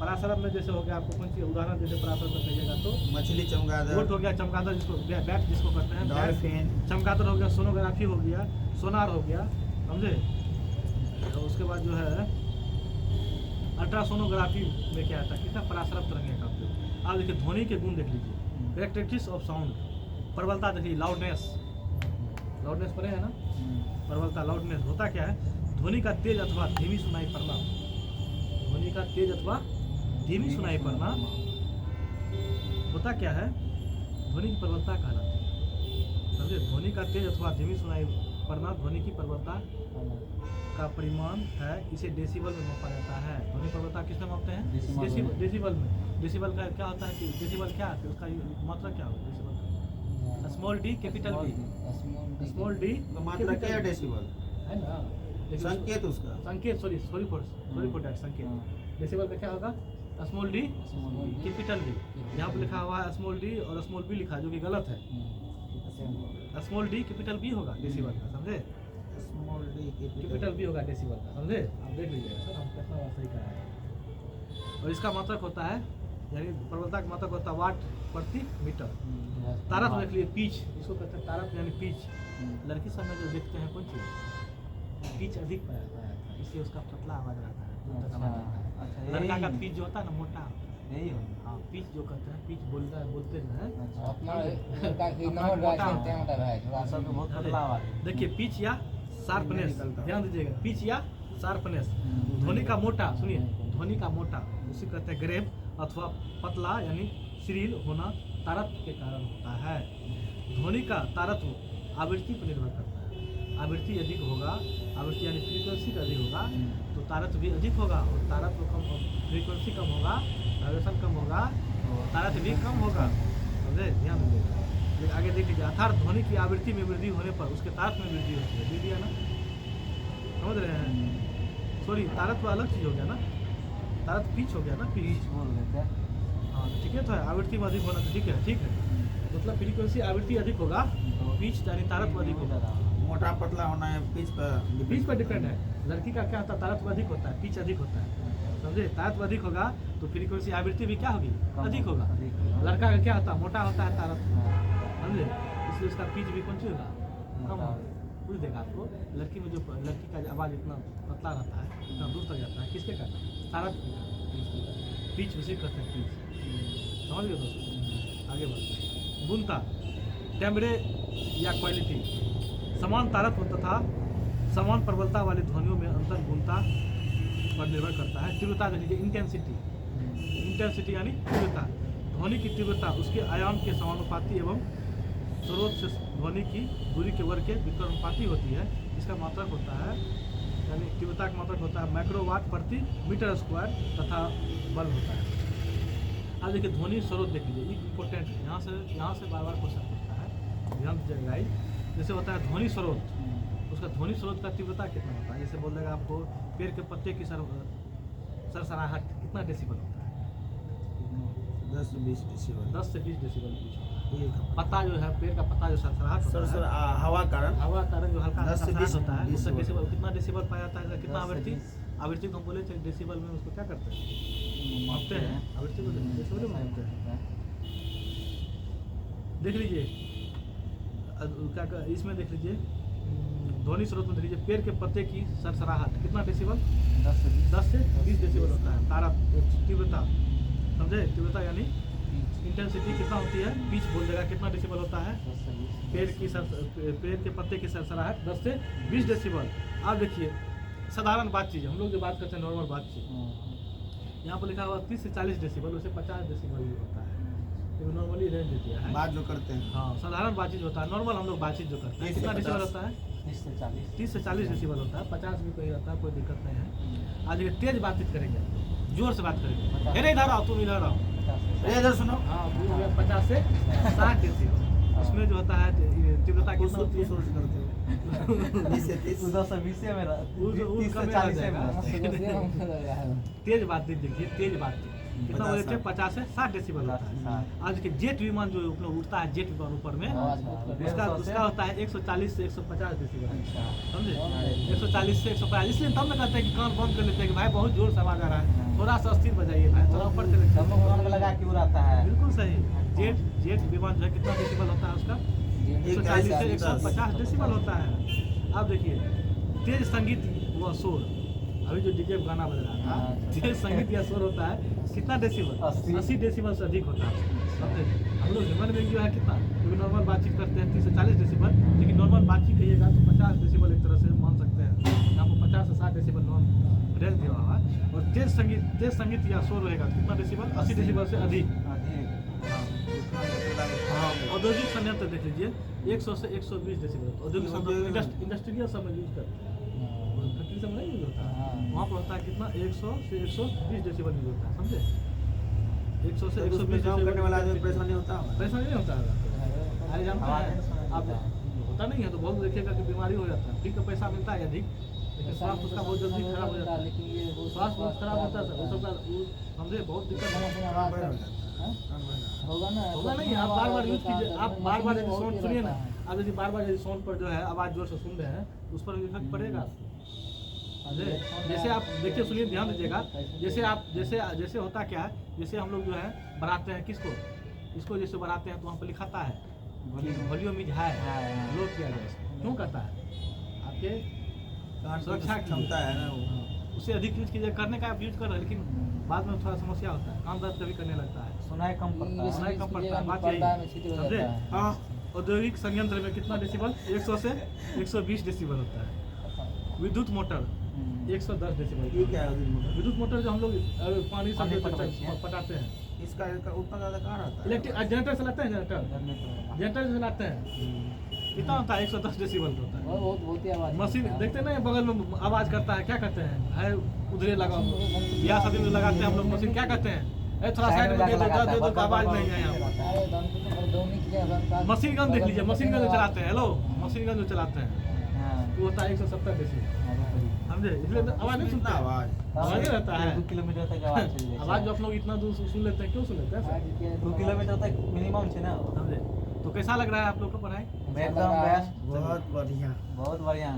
परासरब में जैसे हो गया, आपको कौन सी उदाहरण जैसे परासरब में कहिएगा तो मछली, चमगादड़, गोट हो गया, चमगादड़ जिसको बैट जिसको कहते हैं, बैट, डॉल्फिन, चमगादड़ हो गया, सोनोग्राफी हो गया, सोनार हो गया, समझे। तो उसके बाद जो है अल्ट्रासोनोग्राफी में क्या आता है, कितना परासरब तरंगे का उपयोग। आप देखिए ध्वनि के गुण देख लीजिए, कैरेक्टरिस्टिक्स ऑफ साउंड, प्रबलता देखिए, लाउडनेस, लाउडनेस पढ़े है ना, प्रबलता लाउडनेस होता क्या है, ध्वनि का तेज अथवा धीमी सुनाई पड़ना, ध्वनि का तेज अथवा धीमी सुनाई पड़ना होता क्या है, ध्वनि की प्रबलता कहलाती है, समझे। ध्वनि का तेज अथवा धीमी सुनाई पड़ना ध्वनि की प्रबलता का परिमाण है, इसे डेसिबल में मापा जाता है। ध्वनि प्रबलता किसमें मापते हैं, डेसिबल में। डेसिबल का क्या होता है कि डेसिबल क्या है, उसका मात्रा क्या होगा डेसिबल का, small D capital B, small D तो मात्रा क्या है, डेसिबल है ना, संकेत उसका, संकेत, सॉरी फॉर दैट, संकेत। डेसिबल का क्या होगा, स्मॉल डी कैपिटल डी, यहाँ पे लिखा हुआ है स्मॉल डी और स्मॉल बी लिखा है, जो कि गलत है। स्मॉल डी कैपिटल बी होगा डेसिबल का, समझे। ऑलरेडी कैपिटल भी होगा डेसिबल का, समझे? आप देख लीजिएगा सर, हम कितना बार सही करा है। और इसका मात्रक होता है, यानी प्रबलता का मात्रक होता है वाट प्रति मीटर। तारक देख लीजिए, पिच, इसको कहते हैं तारक यानी पिच। लड़की सब में जो देखते हैं कौन चीज़, पिच अधिक पाया था, इसलिए उसका पतला आवाज रहता है, दूर तक आवाज आता है। अच्छा, लड़का का पिच जो होता है ना मोटा, यही हो। हाँ पिच जो कहते हैं, पिच बोलता है, बोलते जो है अपना लड़का की नंबर ड्राइव करते हैं मतलब है थोड़ा सा सब में बहुत पतला आवाज है। देखिए पिच या शार्पनेस, निकलता है। ध्यान दीजिएगा, पिच या शार्पनेस। ध्वनि का मोटा, सुनिए, ध्वनि का मोटा उसे कहते हैं ग्रेव अथवा पतला यानी श्रील होना तारत्व के कारण होता है। ध्वनि का तारत्व आवृत्ति पर निर्भर करता है। आवृत्ति अधिक होगा, आवृत्ति यानी फ्रीक्वेंसी का अधिक होगा तो तारत्व भी अधिक होगा, और तारत्व कम, फ्रीक्वेंसी कम होगा, वाइब्रेशन कम होगा, तारत्व भी कम होगा, समझे? ध्यान दीजिएगा। लेकिन आगे देख लीजिए, अर्थात ध्वनि की आवृत्ति में वृद्धि होने पर उसके तारत्व में वृद्धि होती है। दे दिया ना, समझ रहे हैं? सॉरी, तारत्व अलग चीज हो गया ना, तारत्व पिच हो गया ना, पिच बोल रहे थे। हाँ ठीक है, तो है आवृत्ति में अधिक होना तो ठीक है, ठीक है, मतलब फ्रीक्वेंसी आवृत्ति अधिक होगा, पिच यानी तारत्व अधिक होगा। मोटा पतला होना है पिच पिच पर डिपेंड है। लड़की का क्या होता है, तारत्व अधिक होता है, पिच अधिक होता है, समझे? तारत्व अधिक होगा तो फ्रीक्वेंसी आवृत्ति भी क्या होगी, अधिक होगा। लड़का का क्या होता है, मोटा होता है तारत्व, समझे? इसलिए उसका पिच भी कौन सी होगा, कम होगा। कुछ देखा आपको, लड़की में जो लड़की का आवाज़ इतना पतला रहता है, इतना दूर तक जाता है, किसके कारण, तारत्व के कारण, पिच उसे कहते हैं पिच। समझ गए दोस्तों? आगे बढ़ते हैं। गुणता, टेम्बरे या क्वालिटी, समान तारत्व तथा समान प्रबलता वाली ध्वनियों में अंतर गुणता पर निर्भर करता है। तीव्रता देख लीजिए, इंटेंसिटी, इंटेंसिटी यानी तीव्रता, ध्वनि की तीव्रता उसके आयाम के समानुपाती एवं स्रोत से ध्वनि की दूरी के वर्ग के विकर्मानुपाती होती है। इसका मात्रक होता है, यानी तीव्रता का मात्रक होता है माइक्रोवाट प्रति मीटर स्क्वायर तथा बल होता है। अब देखिए ध्वनि स्रोत देख लीजिए, इम्पोर्टेंट है, यहाँ से बार बार क्वेश्चन पूछता है, ध्यान दीजिएगा गाइस। जैसे होता है ध्वनि स्रोत, उसका ध्वनि स्रोत का तीव्रता कितना होता है, जैसे बोल देगा आपको पेड़ के पत्ते की सरसराहट कितना डेसिबल होता है, 10 से 20 डेसिबल, 10 से 20 डेसिबल के बीच होता है। ये का पत्ता जो है, पेड़ का पत्ता जो सरसराहट होता सर है, हवा कारण हवा कारण जो हल्का 10 से सरसराहट 20 होता है, उसका 20 डेसिबल कितना डेसिबल पाया जाता है, कितना 10 से आवृत्ति, 20 आवृत्ति को हम बोले थे डेसिबल में, उसको क्या करते हैं, मापते हैं, आवृत्ति को डेसिबल में मापते हैं। देख लीजिए क्या इसमें देख लीजिए, ध्वनि स्रोत में देख लीजिए, पेड़ के पत्ते की सरसराहट कितना डेसिबल, 10 से 20 डेसिबल होता है। तारा तीव्रता, समझे? तीव्रता यानी इंटेंसिटी कितना होती है, पिच बोल देगा कितना डेसिबल होता है, पेड़ के पत्ते की सरसराहट 10 से 20 डेसिबल। आप देखिए साधारण बातचीत, हम लोग जो बात करते हैं नॉर्मल बातचीत, यहाँ पर लिखा हुआ 30 से 40 डेसिबल, उसे 50 डेसिबल भी होता है, तो नॉर्मली रेंज देती है। बात जो करते हैं, हाँ, साधारण बातचीत होता है, नॉर्मल हम लोग बातचीत जो करते हैं, 30 से कितना डेसिबल 50 होता है, 30 से 40 डेसिबल होता है, 50 भी कोई रहता है, कोई दिक्कत नहीं है। आज ये तेज बातचीत करेंगे, जोर से बात करेंगे, अरे इधर आओ, तुम इधर आओ, अरे इधर सुनो, हाँ 50 से 60 डेसिबल। उसमें जो होता है तीव्रता कितना होती है, करते हो 20 से 30 10 से 20 में 30 से कम 40 में में तेज बातचीत देखिए, तेज बातचीत कितना बोले थे, 50 से 60 डेसिबल होता है। आज के जेट विमान जो उड़ता है, जेट विमान ऊपर में, उसका होता है 140 से 150 डेसिबल, समझे? 140 से 150, इसलिए तब मैं कहते हैं कि कान बंद कर लेते हैं कि भाई बहुत जोर से आवाज आ रहा है, थोड़ा सा अस्थिर बजाइए भाई, थोड़ा ऊपर चले, हम लोग रंग लगा के उड़ाता है। बिल्कुल सही। जेट विमान जो है कितना डेसिबल होता है उसका, 140 से 150 डेसिबल होता है। आप देखिए तेज संगीत व शोर, अभी जो डीजे गाना बज रहा था, तेज संगीत या शोर होता है कितना डेसिबल, 80 डेसिबल से अधिक होता है, समझे? हम लोग ह्यूमन बीइंग जो है कितना, क्योंकि नॉर्मल बातचीत करते हैं 30 से 40 डेसिबल, लेकिन नॉर्मल बातचीत कहिएगा तो 50 डेसिबल एक तरह से मान सकते हैं। यहाँ पर 50 से 60 डेसिबल नॉर्मल रेंज दिया हुआ है। और तेज संगीत या शोर रहेगा कितना डेसिबल, 80 डेसिबल से अधिक। हाँ, औद्योगिक संयंत्र देख लीजिए 100 से 120 डेसिबल, औद्योगिक संयंत्र इंडस्ट्रियल सब में यूज करते हैं, फैक्ट्री सब नहीं यूज होता है, वहाँ पर होता है कितना 100 से 120 डेसिबल यूज होता है, समझे? 100 से 120 काम करने वाला आदमी परेशानी होता है, परेशानी नहीं होता है, अरे जानते हैं आप, होता नहीं है तो बहुत देखिएगा कि बीमारी हो जाता है, ठीक है पैसा मिलता है अधिक, लेकिन स्वास्थ्य उसका बहुत जल्दी खराब हो जाता है, लेकिन ये स्वास्थ्य बहुत खराब होता है, वो सबका समझे बहुत दिक्कत होगा ना, होगा नहीं। आप बार बार यूज कीजिए, आप बार बार साउंड सुनिए ना, अब यदि बार बार यदि साउंड पर जो है आवाज़ जोर से सुन रहे हैं तो उस पर इफेक्ट पड़ेगा आपको। समझे? जैसे आप देखिए, सुनिए, ध्यान दीजिएगा। जैसे आप जैसे होता क्या है, जैसे हम लोग जो है बढ़ाते हैं किसको, इसको जैसे बढ़ाते हैं तो वहाँ पर लिखाता है वॉल्यूम इज हाई, लो किया जाए इसको। क्यों करता है? आपके सुरक्षा की क्षमता है ना वो। उससे अधिक यूज कीजिए, करने का आप यूज कर रहे हैं, लेकिन बाद में थोड़ा समस्या होता है, कान दर्द कभी करने लगता है, सुनाई कम पड़ता है। सुनाई कम पड़ता है। बात यही पर्दा है। में छिद्र हो समझे? जाता है। हाँ, औद्योगिक संयंत्र में कितना डेसिबल? 100 से 120 डेसिबल होता है। विद्युत मोटर 110 डेसिबल। ये क्या है उधर मोटर? विद्युत मोटर जो हम लोग पानी सब पानी जो पटवाते हैं। पटाते हैं, इसका उतना ज़्यादा कहाँ रहता है? इलेक्ट्रिक जनरेटर चलाते हैं, जनरेटर चलाते हैं, कितना होता है? 110 डेसिबल का होता है। बहुत ही आवाज मशीन देखते ना, बगल में आवाज करता है, क्या कहते हैं? है उधरे लगा, ब्याह शादी में लगाते हैं हम लोग मशीन, क्या कहते हैं? थोड़ा साइड में दे दो, आवाज नहीं है यहाँ पर। मशीन गन देख लीजिए, मशीन गन जो चलाते हैं, हेलो, मशीन गन जो चलाते हैं वो होता है 170 डेसिबल। समझे? इसलिए आवाज नहीं सुनता, आवाज आवाज नहीं रहता है। 2 किलोमीटर तक आवाज चल जाए। आवाज जो आप लोग इतना दूर सुन लेते हैं, क्यों सुन लेते हैं? 2 किलोमीटर तक मिनिमम है ना। समझे? तो कैसा लग रहा है आप लोग को पढ़ाई? एकदम बेस्ट, बहुत बढ़िया। बहुत बढ़िया।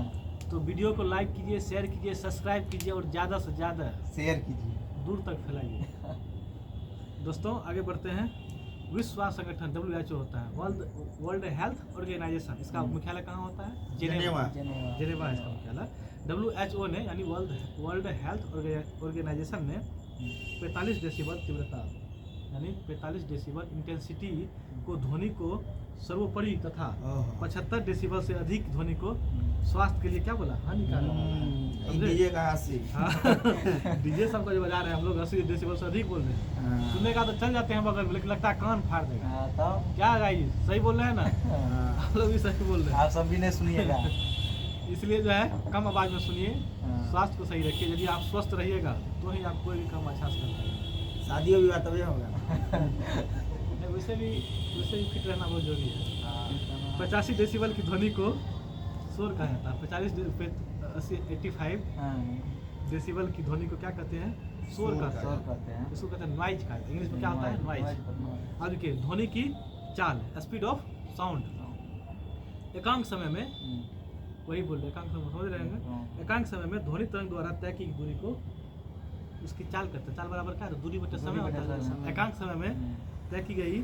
तो वीडियो को लाइक कीजिए, शेयर कीजिए, सब्सक्राइब कीजिए और ज़्यादा से ज़्यादा शेयर कीजिए। दूर तक फैलाइए। दोस्तों आगे बढ़ते हैं। विश्व स्वास्थ्य संगठन WHO होता है, वर्ल्ड हेल्थ ऑर्गेनाइजेशन, इसका मुख्यालय कहाँ होता है? जेनेवा। जेनेवा है इसका मुख्यालय। WHO ने यानी वर्ल्ड हेल्थ ऑर्गेनाइजेशन ने 45 डेसिबल तीव्रता यानी 45 डेसिबल इंटेंसिटी को ध्वनि को सर्वोपरि तथा 75 डेसिबल से अधिक ध्वनि को स्वास्थ्य के लिए क्या बोला? हानिकारक। डीजे का हाथ से। डीजे सबको जो बजा रहे हैं हम लोग 80 डेसिबल से अधिक बोल रहे हैं। सुनने का तो चल जाते हैं बगल में, लेकिन लगता है कान फाड़ देगा। तो क्या गाइस, सही बोल रहे हैं ना? आप लोग भी सही बोल रहे हैं। आप सब भी नहीं सुनिएगा। इसलिए जो है कम आवाज में सुनिए, स्वास्थ्य को सही रखिए। यदि आप स्वस्थ रहिएगा तो ही आप कोई भी काम अच्छा से कर पाएंगे। शादियों विवाह तभी होगा। नहीं, वैसे भी फिट रहना बहुत जरूरी है। 85 डेसिबल की ध्वनि को शोर कहा जाता है। 85 डेसिबल की ध्वनि को क्या कहते हैं? शोर कहते हैं। इसको कहते हैं नॉइज का। इंग्लिश में क्या होता है? नॉइज। अब देखिए, ध्वनि की चाल, स्पीड ऑफ साउंड। एकांक समय में, वही बोल रहे, एकांक समय समझ रहे हैं? एकांक समय में ध्वनि तरंग द्वारा तय की दूरी को उसकी चाल करते हैं। चाल बराबर क्या है? दूरी बटे समय होता है। एकांक समय में तय की गई,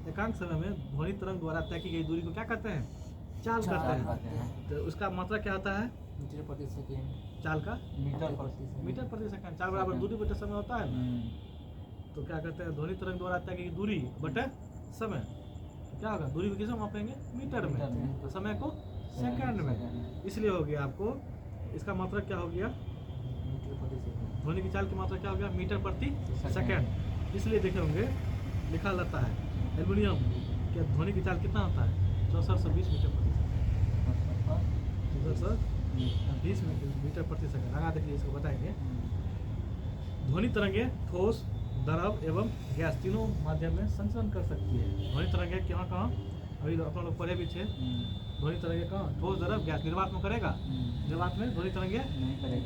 एकांक समय में ध्वनि तरंग द्वारा तय की गई दूरी को क्या कहते हैं? चाल कहते हैं। तो उसका मात्रा क्या होता है? मीटर प्रति सेकंड। चाल का मीटर प्रति सेकंड। चाल बराबर दूरी बटे समय होता है। तो क्या कहते हैं? ध्वनि तरंग द्वारा तय की गई दूरी बटे समय। तो क्या होगा? दूरी को किसमें मापेंगे? मीटर में। तो समय को सेकंड में। इसलिए हो गया आपको, इसका मात्रा क्या हो गया? ध्वनि की चाल की मात्रा क्या हो गया? मीटर प्रति सेकंड। इसलिए देखे होंगे लिखा रहता है एल्युमिनियम के ध्वनि की चाल कितना होता है? 6420 मीटर प्रति सेकंड। 20 मीटर प्रति सेकंड। आगे देखिए, इसको बताएंगे। ध्वनि तरंगे ठोस, द्रव एवं गैस तीनों माध्यम में संचरण कर सकती है। ध्वनि तरंगे कहाँ कहाँ? अभी अपन लोग पढ़े भी थे। ध्वनि तरंगे कहाँ? ठोस, द्रव, गैस। निर्वात में करेगा? निर्वात में ध्वनि तरंगे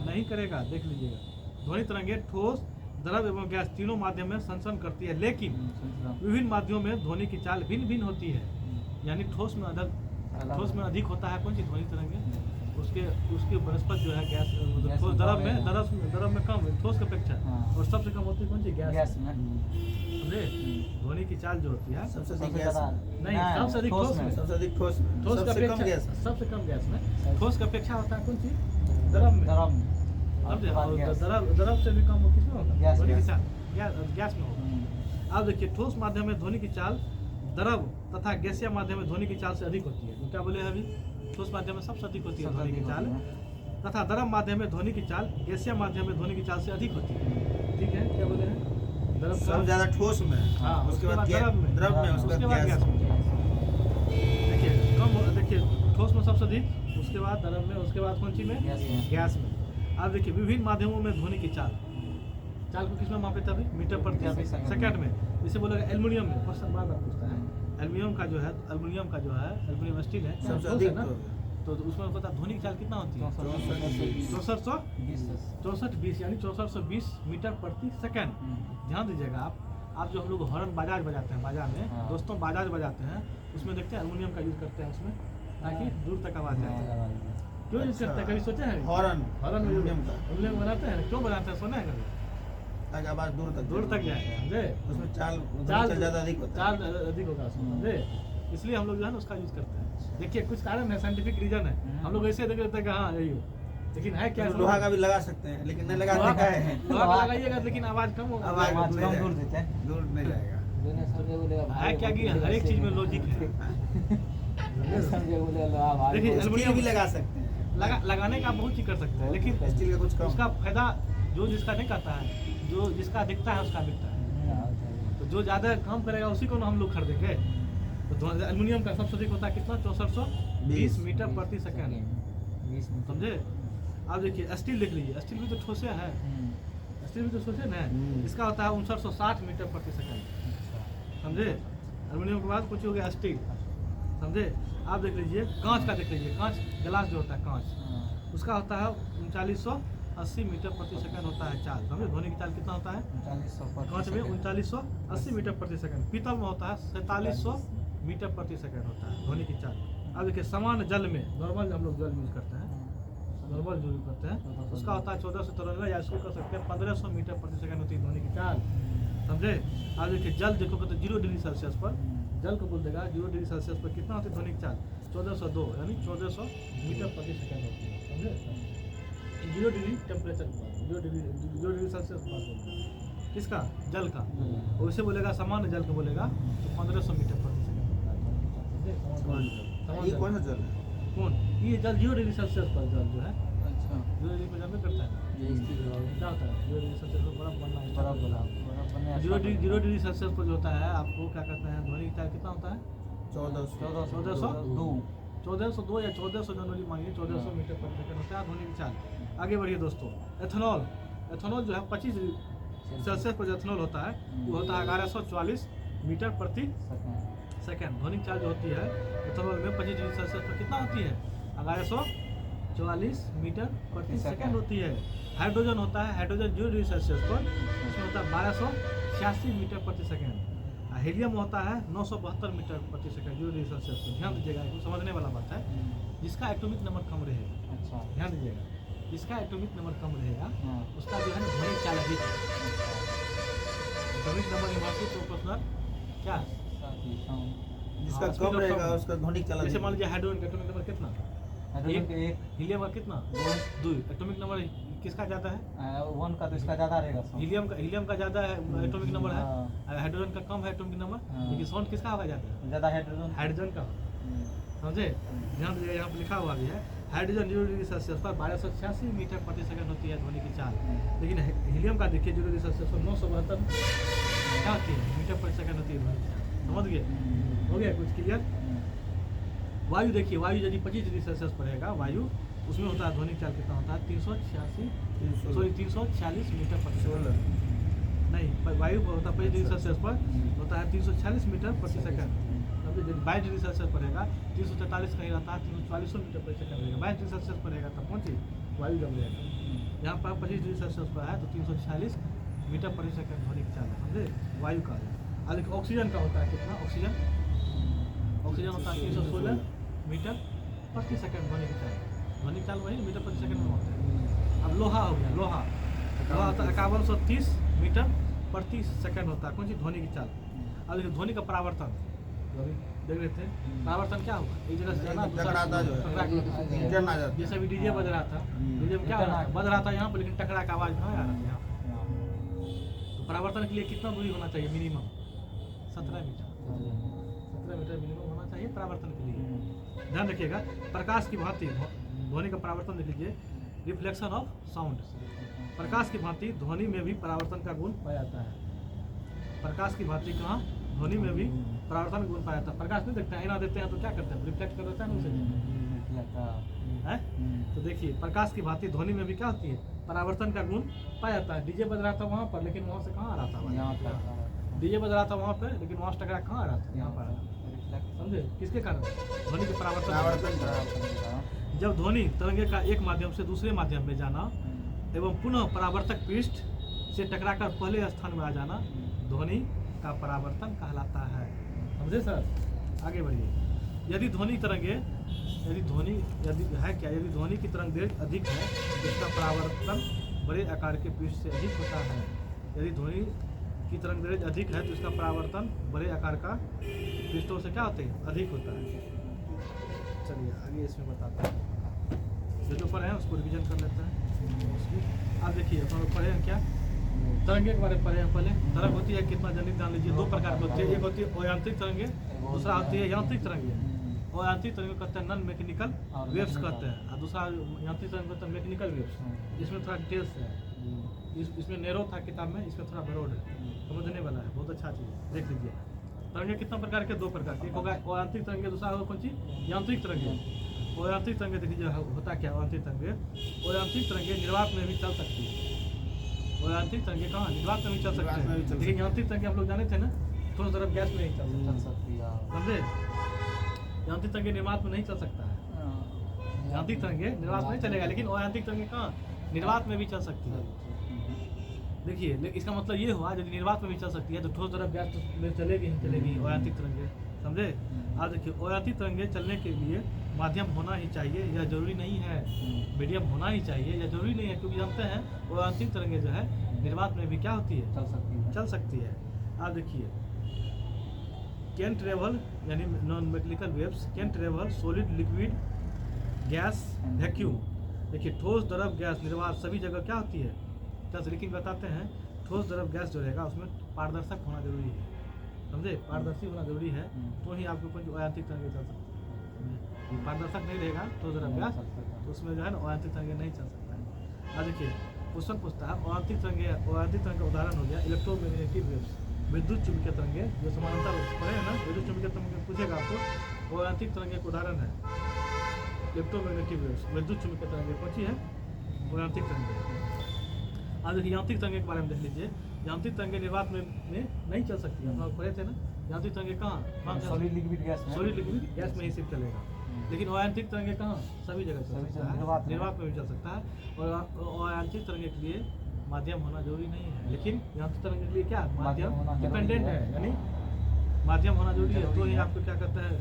नहीं करेगा। देख लीजिएगा, ध्वनि तरंगे ठोस, द्रव एवं गैस तीनों माध्यम में संचरण करती है, लेकिन विभिन्न माध्यमों में ध्वनि की चाल भिन्न भिन्न होती है। यानी ठोस में अधिक होता है कौन सी? ध्वनि तरंगे। उसके बनस्पत जो है गैस, ठोस, द्रव में कम, ठोस की अपेक्षा। और सबसे कम होती है कौन सी? गैस में। समझे? ध्वनि की चाल जो होती है सबसे अधिक गैस नहीं, सबसे अधिक ठोस में। सबसे अधिक ठोस में। ठोस का सबसे कम गैस। सबसे कम गैस में। ठोस की अपेक्षा होता है कौन सी? द्रव में। समझे? और द्रव से भी कम हो किसमें होगा? ध्वनि की चाल गैस में होगा। अब देखिए, ठोस माध्यम में ध्वनि की चाल द्रव तथा गैसीय माध्यम में ध्वनि की चाल से अधिक होती है। तो क्या बोले अभी? ठोस माध्यम में सबसे अधिक होती है ध्वनि की चाल, तथा द्रव माध्यम में ध्वनि की चाल गैसीय माध्यम में ध्वनि की चाल से अधिक होती है। ठीक है, क्या बोले हैं? द्रव सब ज्यादा ठोस में। हाँ, उसके बाद द्रव में, उसके बाद गैस में। देखिए, देखिए ठोस में सबसे अधिक, उसके बाद द्रव में, उसके बाद कौन सी में? गैस में। अब देखिए, विभिन्न माध्यमों में ध्वनि की चाल को किसमें मापे थे? अभी मीटर प्रति सेकंड में। इसे बोलेगा एल्युमिनियम में। क्वेश्चन बार बार पूछता है। एल्युमिनियम का जो है, एल्युमिनियम स्टील है, सबसे अधिक ना? तो उसमें पता ध्वनि की चाल कितना होती है? 6420 यानी 6420 मीटर प्रति सेकंड। ध्यान दीजिएगा आप, आप जो हम लोग हॉर्न बाजाज बजाते हैं बाजा में, हाँ। दोस्तों बाजाज बजाते हैं, उसमें देखते हैं एल्युमिनियम का यूज़ करते हैं उसमें, ताकि दूर तक आवाज़ जाए। क्यों यूज़ करते हैं, कभी सोचे हैं? हॉर्न हॉर्न एल्युमिनियम का एल्युमिनियम बनाते हैं, क्यों बनाते हैं, सुना है कभी? ताकि आवाज दूर तक जाए, समझे? उसमें चाल चाल ज़्यादा अधिक होता है। चार्ज अधिक होगा उसमें, समझे? इसलिए हम लोग जो है ना उसका यूज़ करते हैं। देखिए कुछ कारण है, साइंटिफिक रीजन है, हम लोग ऐसे देख लेते हैं कि हाँ यही हो, लेकिन है क्या? लोहा का भी लगा सकते हैं, लेकिन नहीं लगाते लोहा क्या है लोहा का लगाइएगा लेकिन आवाज़ कम होगा। आवाज आवाज नहीं कम दूर जाएगा। देते हैं। दूर नहीं जाएगा। बिना समझे बोलेगा है क्या कि हर एक चीज़ में लॉजिक है। बिना समझे बोलेगा लो आप देखिए, स्टील एल्युमिनियम भी लगा सकते हैं। लगाने का बहुत चीज़ कर सकते हैं, लेकिन स्टील का कुछ कम। उसका फायदा जो जिसका नहीं करता है, जो जिसका दिखता है उसका बिकता है। तो जो ज़्यादा काम करेगा उसी को ना हम लोग खरीदेंगे। तो एल्युमिनियम का सबसे अधिक होता है कितना? 6420 मीटर प्रति सेकंड, समझे? आप देखिए स्टील लिख लीजिए, स्टील भी तो ठोसे है, स्टील भी तो ठोसे ना है, इसका होता है 5960 मीटर प्रति सेकंड, समझे? एल्युमिनियम के बाद कुछ हो गया स्टील, समझे? आप देख लीजिए कांच का, देख लीजिए कांच गिलास जो होता है कांच, उसका होता है 3980 मीटर प्रति सेकंड होता है चाल, समझे? ध्वनि की चाल कितना होता है कांच में? 3980 मीटर प्रति सेकंड। पीतल में होता है 4700 मीटर प्रति सेकंड होता है ध्वनि की चाल। अब देखिए सामान्य जल में, नॉर्मल हम लोग जल यूज करते हैं, नॉर्मल जो यूज करते हैं उसका होता है 1493, या इसको कर सकते हैं 1500 मीटर प्रति सेकंड होती है ध्वनि की चाल, समझे? अब देखिए जल देखोगे तो 0 डिग्री सेल्सियस पर जल को बोल देगा 0 डिग्री सेल्सियस पर कितना होती है ध्वनि की चाल? 1402, यानी 1400 मीटर प्रति सेकंड होती है, समझे? 0 डिग्री टेम्परेचर के बाद 0 डिग्री सेल्सियस के बाद बोलते हैं किसका? जल का। और उसे बोलेगा सामान्य जल को बोलेगा तो 1500 मीटर प्रति सेकंड होता है, समझे? ये कौन सा जल है? कौन? ये जल 0 डिग्री सेल्सियस पर जल जो है 0 डिग्री पर जल करता है, क्या होता है 0 डिग्री सेल्सियस पर बर्फ बनना है। 0 डिग्री सेल्सियस पर जो होता है आपको क्या कहते हैं, ध्वनि की चाल कितना होता है? 1402 या 1400 जनरली मानिए 1400 मीटर प्रति सेकंड होता है ध्वनि की चाल। आगे बढ़िए दोस्तों, एथेनॉल, एथेनॉल जो है 25 डिग्री सेल्सियस पर जो एथेनॉल होता है वो होता है 1144 मीटर प्रति सेकंड। ध्वनि चाल जो होती है एथेनॉल में 25 डिग्री सेल्सियस पर कितना होती है? 1144 मीटर प्रति सेकंड होती है। हाइड्रोजन होता है, हाइड्रोजन 0 डिग्री सेल्सियस पर उसमें होता है 1286 मीटर प्रति सेकंड। हीलियम होता है 972 मीटर प्रति सेकंड 0 डिग्री सेल्सियस पर। ध्यान दीजिएगा, इसको समझने वाला बात है। जिसका एटॉमिक नंबर कम रहेगा, ध्यान दीजिएगा, जिसका एटॉमिक नंबर कम रहेगा उसका जो है ना ध्वनि चाल अधिक है। एटॉमिक नंबर इम्पॉर्टेंट प्रोपोर्शनल क्या है? जिसका स्पीड कम ऑफ रहेगा साउंड। उसका ध्वनिक चाल जैसे अधिक। मान लीजिए हाइड्रोजन का एटॉमिक नंबर कितना? एक हीलियम का कितना? 2। एटॉमिक नंबर किसका ज़्यादा है? 1 का तो इसका ज़्यादा रहेगा। हीलियम का ज़्यादा है एटॉमिक नंबर है, हाइड्रोजन का कम है एटॉमिक नंबर, लेकिन साउंड किसका होगा ज़्यादा? ज़्यादा हाइड्रोजन का, समझे? ध्यान दीजिएगा, यहाँ पर लिखा हुआ भी है हाइड्रोजन 0 डिग्री सेल्सियस पर 1286 मीटर प्रति सेकंड होती है ध्वनि की चाल, लेकिन हीलियम का देखिए 0 डिग्री सेल्सियस पर 972 क्या होती है मीटर प्रति सेकंड होती है ध्वनि की चाल। समझ गए? हो गया कुछ क्लियर? वायु देखिए, वायु यदि 25 डिग्री सेल्सियस पर रहेगा वायु, उसमें होता है ध्वनि चाल कितना होता है? 346 मीटर प्रति सेकंड। नहीं, वायु होता है 25 डिग्री सेल्सियस पर होता है 346 मीटर प्रति सेकंड। 22 डिग्री सेल्सियस पर रहेगा 343 कहीं रहता है 340 मीटर प्रति सेकंड रहेगा। 22 डिग्री सेल्सियस पर रहेगा तब पहुँची वायु जब रहेगा। यहाँ पर 25 डिग्री सेल्सियस पर है तो 346 मीटर प्रति सेकंड ध्वनि की चाल है, समझे? वायु का। अब ऑक्सीजन का होता है कितना? ऑक्सीजन होता है 316 मीटर प्रति सेकंड ध्वनि की चाल। ध्वनि की चाल वही मीटर प्रति सेकंड में होता है। अब लोहा हो गया, लोहा होता है 5130 मीटर प्रति सेकंड होता है कौन सी ध्वनि की चाल। अब देखिए ध्वनि का परावर्तन देख रहे थे, परावर्तन क्या होगा? एक जगह से जाना टकराता जो है, टर्न आ जाता है। जैसे अभी डीजे बज रहा था, डीजे में क्या हो रहा था? बज रहा था यहाँ पर, लेकिन टकरा का आवाज़ कहाँ आ रहा था यहाँ पर। तो परावर्तन के लिए कितना दूरी होना चाहिए? मिनिमम 17 मीटर, 17 मीटर मिनिमम होना चाहिए परावर्तन के लिए। ध्यान रखिएगा, प्रकाश की भांति ध्वनि का परावर्तन देख लीजिए, रिफ्लेक्शन ऑफ साउंड। प्रकाश की भांति ध्वनि में भी परावर्तन का गुण पाया जाता है। प्रकाश की भांति कहाँ? ध्वनि में भी परावर्तन का गुण पाया जाता है। प्रकाश नहीं देखते हैं, आईना देते हैं तो क्या करते हैं? रिफ्लेक्ट कर देता है ना उसे, है? तो देखिए प्रकाश की भांति ध्वनि में भी क्या होती है? परावर्तन का गुण पाया जाता है। डीजे बज रहा था वहाँ पर, लेकिन वहाँ से कहाँ आ रहा था? डीजे बज रहा था वहाँ पे, लेकिन वहाँ से टकरा कहाँ आ रहा था? यहाँ पर। समझे? किसके कारण? ध्वनि के परावर्तन। जब ध्वनि तरंगे का एक माध्यम से दूसरे माध्यम में जाना एवं पुनः परावर्तक पृष्ठ से टकराकर पहले स्थान में आ जाना ध्वनि इसका परावर्तन कहलाता है। समझे सर? आगे बढ़िए। यदि ध्वनि तरंगे यदि ध्वनि की तरंग दैर्घ्य अधिक है तो इसका परावर्तन बड़े आकार के पृष्ठ से अधिक होता है। यदि ध्वनि की तरंग दैर्घ्य अधिक है तो इसका परावर्तन बड़े आकार का पृष्ठों से क्या होते हैं? अधिक होता है। चलिए आगे इसमें बताते हैं। जो पढ़े हैं उसको रिवीजन कर लेते हैं। आप देखिए अपन लोग पढ़े हैं क्या? तरंगे के बारे में पढ़े हैं पहले। तरंग होती है कितना जनित जान लीजिए, 2 प्रकार की होती है। एक होती है अयांत्रिक तरंगे, दूसरा होती है यांत्रिक तरंगे। अयांत्रिक तरंगे कहते हैं नॉन मैकेनिकल वेव्स कहते हैं, और दूसरा यांत्रिक तरंग कहते हैं मैकेनिकल वेव्स। इसमें थोड़ा डिटेल्स है, इसमें नैरो था किताब में, इसमें थोड़ा ब्रॉड है, समझने वाला है, बहुत अच्छा चीज़ है, देख लीजिए। तरंगे कितना प्रकार के? 2 प्रकार के। एक होगा अयांत्रिक तरंगे, दूसरा होगा कौन सी? यांत्रिक तरंगे। अयांत्रिक तरंगे देखिए होता क्या अयांत्रिक तरंगे? अयांत्रिक तरंगे निर्वात में भी चल सकती है। अयांत्रिक तरंगे कहाँ? निर्वात में भी चल सकती है, लेकिन यांत्रिक तरंगे हम लोग जाने थे ना, थोड़ा तरफ गैस में नहीं चल सकती है, समझे? यांत्रिक तरंगे निर्वात में नहीं चल सकता है। यांत्रिक तरंगे निर्वात में नहीं चलेगा, लेकिन अयांत्रिक तरंगे कहाँ? निर्वात में भी चल सकती है। देखिए इसका मतलब ये हुआ यदि निर्वात में भी चल सकती है तो ठोस तरफ गैस में चलेगी ही चलेगी अयांत्रिक तरंगे, समझे? आज देखिए अयांत्रिक तरंगे चलने के लिए माध्यम होना ही चाहिए, यह जरूरी नहीं है। मीडियम होना ही चाहिए, यह जरूरी नहीं है, क्योंकि जानते हैं अयांत्रिक तरंगे जो है निर्वात में भी क्या होती है? चल सकती है। आप देखिए कैन ट्रेवल यानी non mechanical waves can travel solid, liquid, gas, vacuum. देखिए ठोस, द्रव, गैस, निर्वात सभी जगह क्या होती है? लेकिन बताते हैं ठोस, द्रव, गैस जो रहेगा उसमें पारदर्शक होना जरूरी है, समझे? पारदर्शी होना जरूरी है, तो ही आपको कोई अयांत्रिक तरंगे चल सकती है। पारदर्शक नहीं रहेगा ठोस, द्रव, गैस तो उसमें जो है ना अयांत्रिक तरंगे नहीं चल सकता है। आज देखिए क्वेश्चन पूछता है अयांत्रिक तरंग का उदाहरण हो गया इलेक्ट्रोमैग्नेटिक वेव्स, विद्युत चुंबकीय तरंगे जो समानांतर पड़े हैं ना, विद्युत चुंबकीय तरंगे पूछेगा आपको, वो अयांत्रिक तरंगे का उदाहरण है इलेक्ट्रोमैग्नेटिक वेव्स, विद्युत चुंबकीय तरंगे कौन सी है? यांत्रिक तरंगे। आज देखिए यांत्रिक तरंगे के बारे में देख लीजिए। यांत्रिक तरंगे निर्वात में नहीं चल सकती, हम लोग पढ़े थे ना। यांत्रिक तरंगे कहाँ? सॉलिड लिक्विड गैस में ही सिर्फ चलेगा, लेकिन अयांत्रिक तरंगे कहाँ? सभी जगह चल सकता है, निर्वात में भी चल सकता है। और अयांत्रिक तरंगे के लिए माध्यम होना जरूरी नहीं है, लेकिन यांत्रिक तरंगे के लिए क्या? माध्यम डिपेंडेंट है, यानी माध्यम होना जरूरी है, तो ही आपको क्या कहते हैं?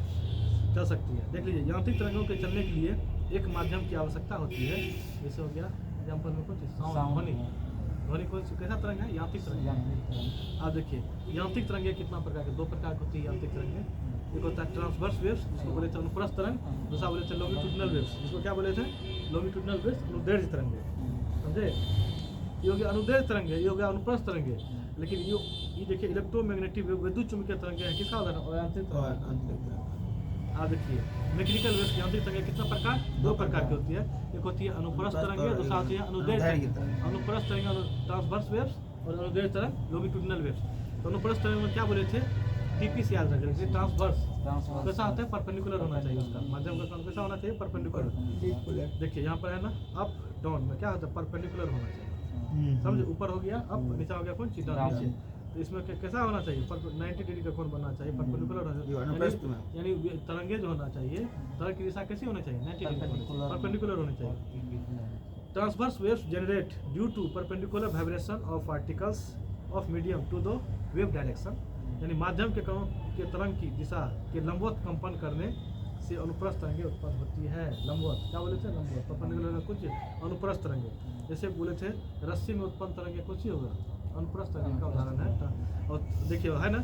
चल सकती है। देख लीजिए यांत्रिक तरंगों के चलने के लिए एक माध्यम की आवश्यकता होती है। जैसे हो गया एग्जाम्पल में कुछ ध्वनि कौन सी कैसा तरंग है? यांत्रिक तरंग। आप देखिए यांत्रिक तरंगे कितना प्रकार के? 2 प्रकार की होती है यांत्रिक तरंगे। एक होता है ट्रांसवर्स वेव्स, जिसको बोले थे अनुप्रस्थ तरंग, दूसरा बोले थे लॉन्गिट्यूडिनल वेव्स, जिसको क्या बोले थे? लॉन्गिट्यूडिनल वेव्स, अनुदैर्घ्य तरंगे, समझे? ये हो गया अनुदैर्घ्य तरंगे, ये हो गया अनुप्रस्थ तरंगे। लेकिन ये देखिए इलेक्ट्रोमैग्नेटिक वेव, विद्युत चुंबकीय तरंगे हैं, किसका उदाहरण? अयांत्रिक तरंग। आप देखिए मैकेनिकल वेव्स यांत्रिक तरंगे कितना प्रकार? 2 प्रकार की होती है। एक होती है अनुप्रस्थ तरंगे, दूसरा होती है अनुदैर्घ्य तरंग। अनुप्रस्थ तरंग ट्रांसवर्स वेव्स और अनुदैर्घ्य तरंग लॉन्गिट्यूडिनल वेव्स। तो अनुप्रस्थ तरंग में क्या बोले थे? टीपी से याद रखें, जैसे ट्रांसवर्स कैसा होता है? परपेंडिकुलर होना चाहिए, उसका माध्यम का कैसा होना चाहिए? परपेंडिकुलर। देखिए यहाँ पर है ना अप डाउन में क्या होता है? परपेंडिकुलर होना चाहिए, समझे? ऊपर हो गया अप, नीचा हो गया कौन चीज? डाउन, नीचे। तो इसमें कैसा होना चाहिए? 90 डिग्री का कोण बनना चाहिए, परपेंडिकुलर होना चाहिए, यानी तरंगे जो होना चाहिए, तरंग की दिशा कैसी होनी चाहिए? 90 डिग्री परपेंडिकुलर होनी चाहिए। Transverse waves generate due to perpendicular vibration of particles of medium to the wave direction, यानी माध्यम के कणों के तरंग की दिशा के लंबवत कंपन करने से अनुप्रस्थ तरंगे उत्पन्न होती है। लंबवत क्या बोले थे? लंबवत। परपेंडिकुलर कुछ अनुप्रस्थ तरंगे, जैसे बोले थे रस्सी में उत्पन्न तरंगे कुछ ही होगा, अनुप्रस्थ तरंग का उदाहरण है। और देखिए है ना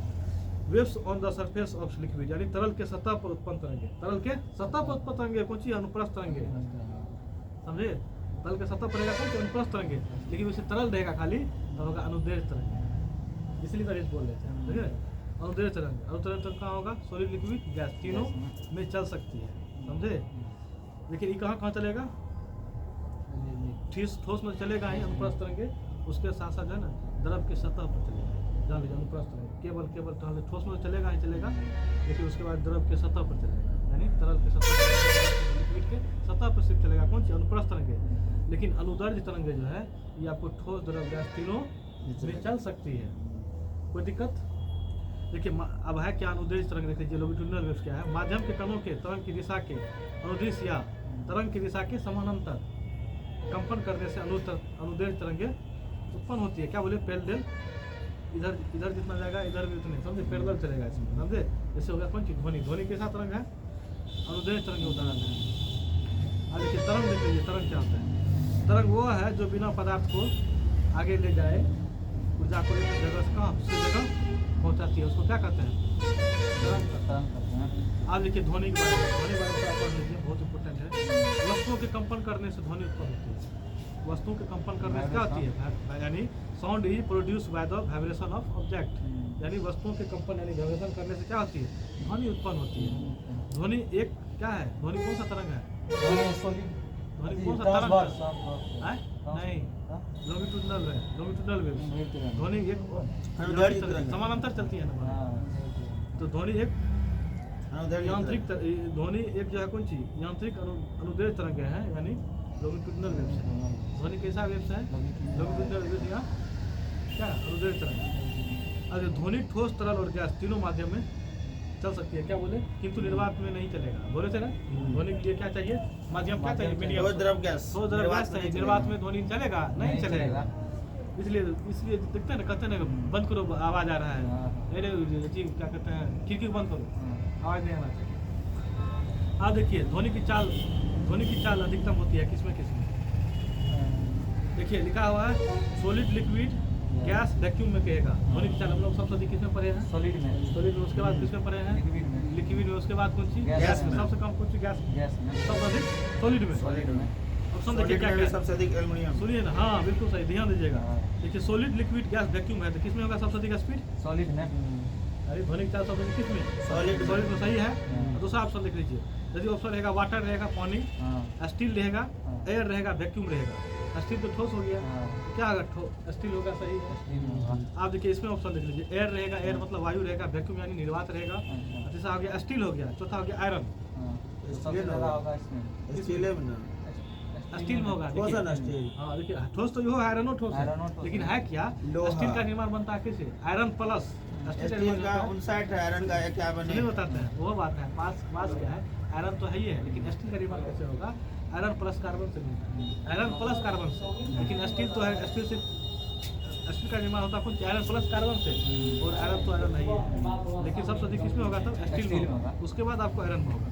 waves on the surface of liquid, यानी तरल के सतह पर उत्पन्न तरंगे, तरल के सतह पर उत्पन्न तरंगे कौन सी? अनुप्रस्थ तरंगे, समझे? तरल के सतह पर रहेगा कौन सी? अनुप्रस्थ तरंगे, लेकिन वैसे तरल रहेगा खाली तो होगा अनुदैर्घ्य तरंगे, इसलिए तो बोल रहे थे, ठीक है? अनुदैर्घ्य तरंग, अनुदैर्घ्य तरंग कहाँ होगा? सॉलिड, लिक्विड, गैस तीनों में चल सकती है, समझे? लेकिन ये कहाँ चलेगा? ठोस में चलेगा ही अनुप्रस्थ तरंगे, उसके साथ साथ है ना द्रव के सतह पर चलेगा, जान लीजिए अनुप्रस्थ तरंग केवल ठोस में चलेगा ही चलेगा, लेकिन उसके बाद द्रव के सतह पर चलेगा, यानी तरल के सतह पर, लिक्विड के सतह पर सिर्फ चलेगा कौन सी? अनुप्रस्थ तरंगे। लेकिन अनुदैर्घ्य तरंगे जो है ये आपको ठोस, द्रव, गैस तीनों में चल सकती है, कोई दिक्कत? देखिए अब है क्या अनुदैर्घ्य तरंग? देख लीजिए लॉन्गिट्यूडिनल वेव्स क्या है? माध्यम के कणों के तरंग की दिशा के अनुदिश या तरंग की दिशा के समानांतर कंपन करने से अनुदैर्घ्य तरंगे उत्पन्न होती है। क्या बोले? पैरेलल इधर इधर जितना जाएगा इधर भी उतने, समझे, पैरेलल चलेगा इसमें, समझे। जैसे हो गया कौन चीज, ध्वनि। ध्वनि कैसा तरंग है, अनुदैर्घ्य तरंग के उदाहरण है। अब देखिए तरंग देख लीजिए, तरंग क्या होता है। तरंग वो है जो बिना पदार्थ को आगे ले जाए, ऊर्जा को एक जगह से कहाँ दूसरी जगह पहुँचाती है, उसको क्या कहते हैं, तरंग। आप देखिए ध्वनि के बारे में, ध्वनि के बारे में आप पढ़ लीजिए, बहुत इंपॉर्टेंट है। वस्तुओं के कंपन करने से ध्वनि उत्पन्न होती है। वस्तुओं के कंपन करने से क्या होती है, यानी sound is produce by the vibration of object, यानी वस्तुओं के कंपन यानी वाइब्रेशन करने से क्या होती है, ध्वनि उत्पन्न होती है। ध्वनि एक क्या है, ध्वनि कौन सा तरंग है, ध्वनि कौन सा तरंग है, नहीं, लॉन्गिट्यूडिनल है, लॉन्गिट्यूडिनल वेव। ध्वनि एक समानांतर चलती है ना, तो ध्वनि एक यांत्रिक ध्वनि एक जो है कौन सी यांत्रिक अनुदैर्घ्य तरंग है, यानी लॉन्गिट्यूडिनल वेव्स है। ध्वनि कैसा वेव्स है, लॉन्गिट्यूडिनल वेव्स या क्या अनुदैर्घ्य तरंग। अगर ध्वनि ठोस, तरल और गैस तीनों माध्यम में चल सकती है, क्या बोले, किंतु निर्वात में नहीं चलेगा, बोले थे ना। ध्वनि के लिए क्या चाहिए, माध्यम क्या चाहिए, मीडियम, ठोस द्रव गैस, ठोस द्रव गैस चाहिए। निर्वात में ध्वनि चलेगा नहीं चलेगा, इसलिए देखते हैं ना, कहते हैं ना बंद करो आवाज आ रहा है, अरे जी क्या कहते हैं, खिड़की बंद करो, आवाज नहीं आना चाहिए। आप देखिए ध्वनि की चाल अधिकतम होती है किसमें किसमें, देखिए लिखा हुआ है सॉलिड, लिक्विड, गैस, वैक्यूम में कहेगा। ध्वनि की चाल हम लोग सबसे अधिक किसमें पढ़े हैं, सॉलिड में, सॉलिड में, उसके बाद किसमें पढ़े हैं, लिक्विड में, उसके बाद कौन सी, गैस में, सबसे कम कौन सी, गैस में, सबसे अधिक सॉलिड में। ऑप्शन देखिए क्या क्या, सबसे अधिक एल्युमिनियम, सुनिए ना, हाँ बिल्कुल सही, ध्यान दीजिएगा। देखिए सॉलिड, लिक्विड, गैस, वैक्यूम है, तो किसमें होगा सबसे अधिक स्पीड, सॉलिड में। अरे ध्वनि की चाल सबसे अधिक किसमें, सॉलिड सॉलिड में, सही है। दूसरा ऑप्शन लिख लीजिए, यदि ऑप्शन रहेगा वाटर रहेगा, पानी, स्टील रहेगा, एयर रहेगा, वैक्यूम रहेगा। स्टील तो ठोस हो गया, क्या होगा, स्टील होगा, सही है। आप देखिए इसमें ऑप्शन लिख लीजिए, एयर रहेगा, एयर मतलब वायु रहेगा, वैक्यूम यानी निर्वात रहेगा। तीसरा हो गया स्टील हो गया, चौथा हो गया आयरन, स्टील में होगा। हाँ देखिए ठोस तो यो आयरनो ठोस है, लेकिन है क्या, स्टील का निर्माण बनता है कैसे, आयरन प्लस स्टील का 59 आयरन का क्या बने, नहीं बताते हैं, वो बात है, पास क्या है, आयरन तो है ही है, लेकिन स्टील का निर्माण कैसे होगा, आयरन प्लस कार्बन से मिलता है, आयरन प्लस कार्बन से, लेकिन स्टील तो है, स्टील का निर्माण होता है कौन, आयरन प्लस कार्बन से, और आयरन तो आयरन नहीं है, लेकिन सबसे अधिक किसमें होगा, तब स्टील में होगा, उसके बाद आपको आयरन में होगा।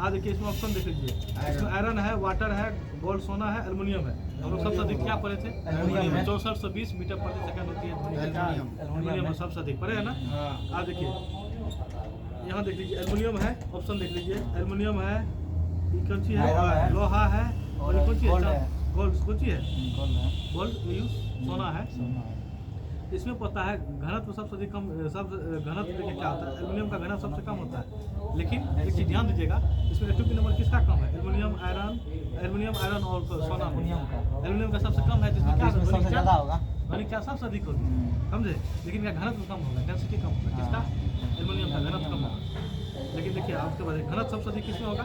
आज देखिए इसमें ऑप्शन देख लीजिए, इसमें आयरन है, वाटर है, गोल्ड, सोना है, एल्युमिनियम है। हम लोग सबसे अधिक क्या पढ़े थे, 6420 मीटर प्रति सेकंड होती है एल्युमिनियम में सबसे अधिक पढ़े है ना। आज देखिए यहाँ देख लीजिए एल्युमिनियम है, ऑप्शन देख लीजिए, एल्युमिनियम है, कौन सी है, लोहा है, और कौन सी है, गोल्ड, कौन सी है, गोल्ड, सोना है। इसमें पता है घनत्व सबसे अधिक कम, सब घनत्व देखिए क्या होता है, एल्युमिनियम का घनत्व सबसे कम होता है, लेकिन एक चीज ध्यान दीजिएगा, इसमें एटॉमिक नंबर किसका कम है, एल्युमिनियम, आयरन और सोना, एल्युमिनियम का सबसे कम है, जिसमें क्या सबसे ज्यादा होगा, ध्वनि क्या सबसे अधिक होगी, समझे, लेकिन क्या घनत्व कम होगा, डेंसिटी कम होगा, किसका, एल्युमिनियम का घनत्व कम होगा। लेकिन देखिए आपके बाद घनत्व सबसे अधिक किसमें होगा,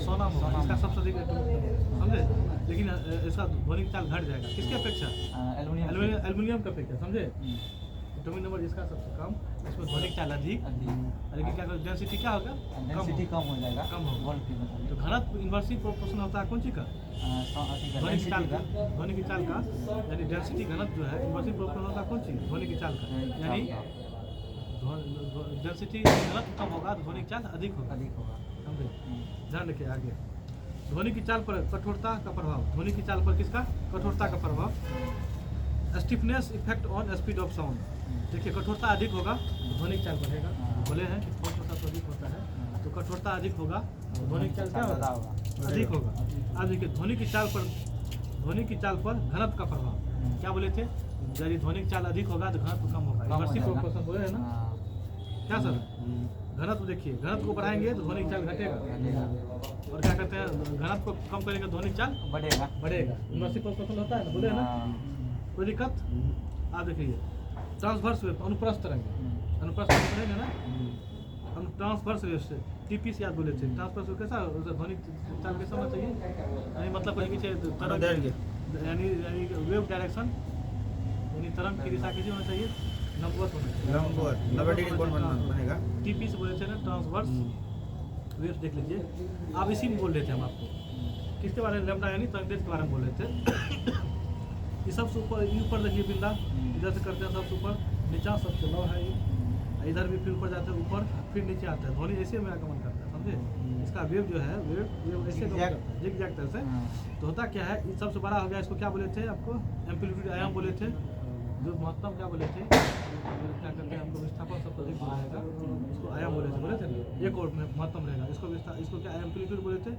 सोना में होगा, इसका सबसे अधिक समझे, लेकिन इसका ध्वनि चाल घट जाएगा, किसके अपेक्षा, एल्युमिनियम का अपेक्षा, समझे। एटॉमिक नंबर जिसका सबसे कम, इसमें ध्वनि चाल अधिक, लेकिन क्या डेंसिटी क्या होगा, डेंसिटी कम हो जाएगा, कम होगा। तो घनत्व इन्वर्सली प्रोपोर्शनल होता है कौन सी का, ध्वनि की चाल का, यानी डेंसिटी घनत्व जो है इन्वर्सली प्रोपोर्शनल होता है कौन सी, ध्वनि की चाल का, यानी डेंसिटी घनत्व कम होगा तो ध्वनि की चाल अधिक होगा, समझे। ध्यान रखिए आगे, ध्वनि की चाल पर कठोरता का प्रभाव, ध्वनि की चाल पर किसका, कठोरता का प्रभाव, stiffness effect on speed of sound. देखिए कठोरता अधिक होगा तो ध्वनि की चाल बढ़ेगा, बोले हैं कि कठोरता अधिक होता है, तो कठोरता अधिक होगा तो ध्वनि की चाल क्या होगा, अधिक होगा। आज देखिए ध्वनि की चाल पर घनत्व का प्रभाव, क्या बोले थे, यदि ध्वनि की चाल अधिक होगा तो घनत्व कम होगा, इन्वर्सली प्रोपोर्शनल बोले हैं ना, क्या सर, घनत्व देखिए, घनत्व को बढ़ाएंगे तो ध्वनि की चाल घटेगा, और क्या कहते हैं घनत्व को कम करेंगे ध्वनि की चाल बढ़ेगा, इन्वर्सली प्रोपोर्शनल होता है ना, बोले ना, कोई दिक्कत। आप देखिए ट्रांसवर्स वेव, अनुप्रस्थ तरंग, अनुप्रस्थ तरंग है ना, ट्रांसवर्स वेव से टीपी से याद बोले थे, ट्रांसवर्स वेव कैसा ध्वनि चाल कैसा होना चाहिए, यानी मतलब कहीं पीछे तरंग, यानी वेव डायरेक्शन, यानी तरंग की दिशा कैसी होना चाहिए, लंबवत होना चाहिए, 90 डिग्री कोण बनेगा। टीपी से बोले थे ना ट्रांसवर्स वेव्स, देख लीजिए आप इसी में बोल रहे थे हम आपको, किसके बारे में, लैम्डा यानी तरंग दैर्घ्य के बारे में बोल रहे थे। ये सबसे ऊपर देखिए बिंदा, इधर से करते हैं सबसे ऊपर नीचा सबसे लो है ये, इधर भी फिर ऊपर जाते हैं ऊपर फिर नीचे आता है, ध्वनि ऐसे में आगमन करता है, समझे। इसका वेव जो है वेव ऐसे गमन करता है जिग-जैग तरह से। तो होता क्या है, ये सबसे बड़ा हो गया, इसको क्या बोले थे आपको, एम्पलीट्यूड आयाम बोले थे, जो महत्तम क्या बोले थे, क्या करते हैं हमको विस्थापन सबसे अधिक रहेगा, इसको आयाम बोले थे ना, एक और महत्तम रहेगा, इसको क्या एम्पलीट्यूड बोले थे,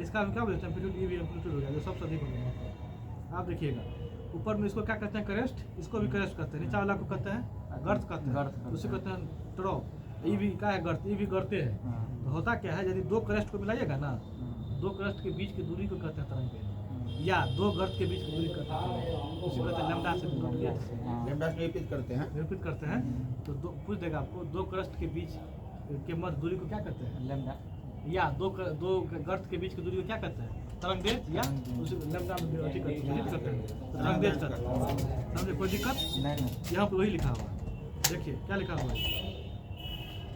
इसका हम क्या बोले थे, एम्पलीट्यूड, ये भी एम्पलीट्यूड हो गया जो सबसे अधिक होगा। आप देखिएगा ऊपर में इसको क्या कहते हैं, क्रेस्ट, इसको भी क्रेस्ट कहते हैं, नीचा वाला को कहते हैं गर्त कहते हैं, उसी कहते हैं ट्रो, ये भी क्या है गर्त, ये भी गर्ते हैं। तो होता क्या है, यदि दो क्रेस्ट को मिलाइएगा ना, दो क्रेस्ट के बीच की दूरी को कहते हैं तरंग, या दो गर्त के बीच की दूरी कहते हैं, उसी कहते हैं लैम्डा से लैम्डा से रिपीट करते हैं। तो दो पूछ देगा आपको, दो क्रस्ट के बीच के मध्य दूरी को क्या कहते हैं, लैम्डा, या दो गर्त के बीच की दूरी को क्या कहते हैं, तरंगदैर्घ्य, या उसी लैम्डा में ठीक करते हैं तरंगदैर्घ्य कहते हैं। समझे, कोई दिक्कत नहीं, यहाँ पे वही लिखा हुआ, देखिए क्या लिखा हुआ है,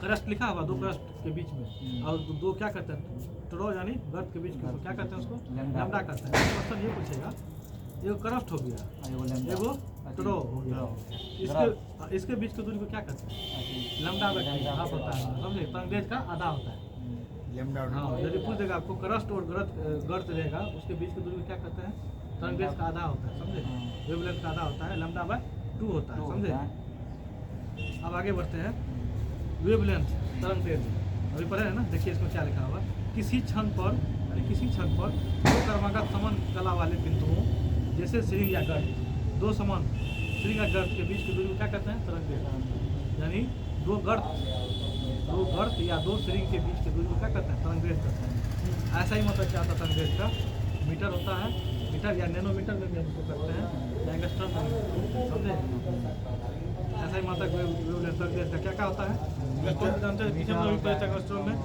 क्रस्ट लिखा हुआ दो क्रस्ट के बीच में, और दो क्या कहते हैं, ट्रो यानी गर्त के बीच में क्या कहते हैं, उसको लैम्डा कहते हैं। क्वेश्चन ये पूछेगा, एगो क्रस्ट हो गया, एगो ट्रो हो गया, इसके बीच की दूरी को क्या कहते हैं, लैम्डा हाफ होता है, समझे, तरंगदैर्घ्य का आधा होता है। हाँ, यदि पूछ देगा आपको क्रस्ट और गर्त रहेगा, उसके बीच की दूरी को क्या कहते हैं, तरंगदैर्घ्य का आधा होता है, समझे, वेवलेंथ का आधा होता है, λ/2 होता है, समझे। अब आगे बढ़ते हैं, वेवलेंथ तरंगदैर्घ्य अभी पढ़े है ना, देखिए इसमें क्या लिखा हुआ, किसी क्षण पर दो क्रमागत समान कला वाले बिंदुओं जैसे श्रृंग या गर्त, दो समान श्रृंग या गर्त के बीच की दूरी को क्या कहते हैं, तरंगदैर्घ्य, यानी दो गर्त या दो श्रृंग के बीच की दूरी को क्या कहते हैं, तरंगदैर्घ्य कहते हैं। ऐसा ही मतलब क्या होता है तरंगदैर्घ्य का, मीटर होता है, मीटर या नैनोमीटर में भी हम उसको करते हैं, या एंगस्ट्रॉम में, समझे। ऐसा ही मतलब वेवलेंथ तरंगदैर्घ्य का क्या होता है, एंगस्ट्रॉम जानते हैं, पीछे में भी पढ़े थे एंगस्ट्रॉम में,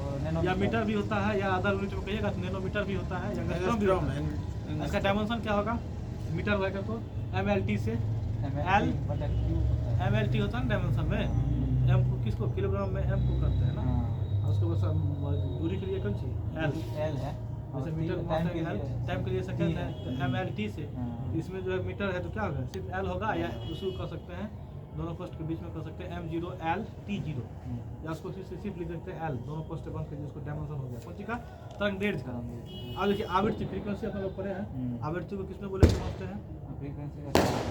या मीटर भी होता है, या अदर यूनिट में कहिएगा तो नैनोमीटर भी होता है, या एंगस्ट्रॉम भी होता है। इसका डायमेंशन क्या होगा, मीटर होगा तो MLT से MLT होता है ना डायमेंशन में, M को किसको किलोग्राम में M को करते हैं ना, और उसके बाद दूरी के लिए कौन सी L है, जैसे मीटर टाइम के लिए सेकंड है तो MLT से, इसमें जो है मीटर है तो क्या होगा, सिर्फ L होगा, या उसको कर सकते हैं दोनों पोस्ट के बीच में कर सकते हैं M0 L T0, या उसको सिर्फ लिख सकते हैं L, दोनों पोस्ट बंद कर उसको डायमेंशन हो गया कौन सी का, तरंगदैर्घ्य का। अब देखिए आवृत्ति, फ्रीक्वेंसी अपन लोग पढ़े हैं, आवृत्ति को किसमें बोले समझते हैं, फ्रीक्वेंसी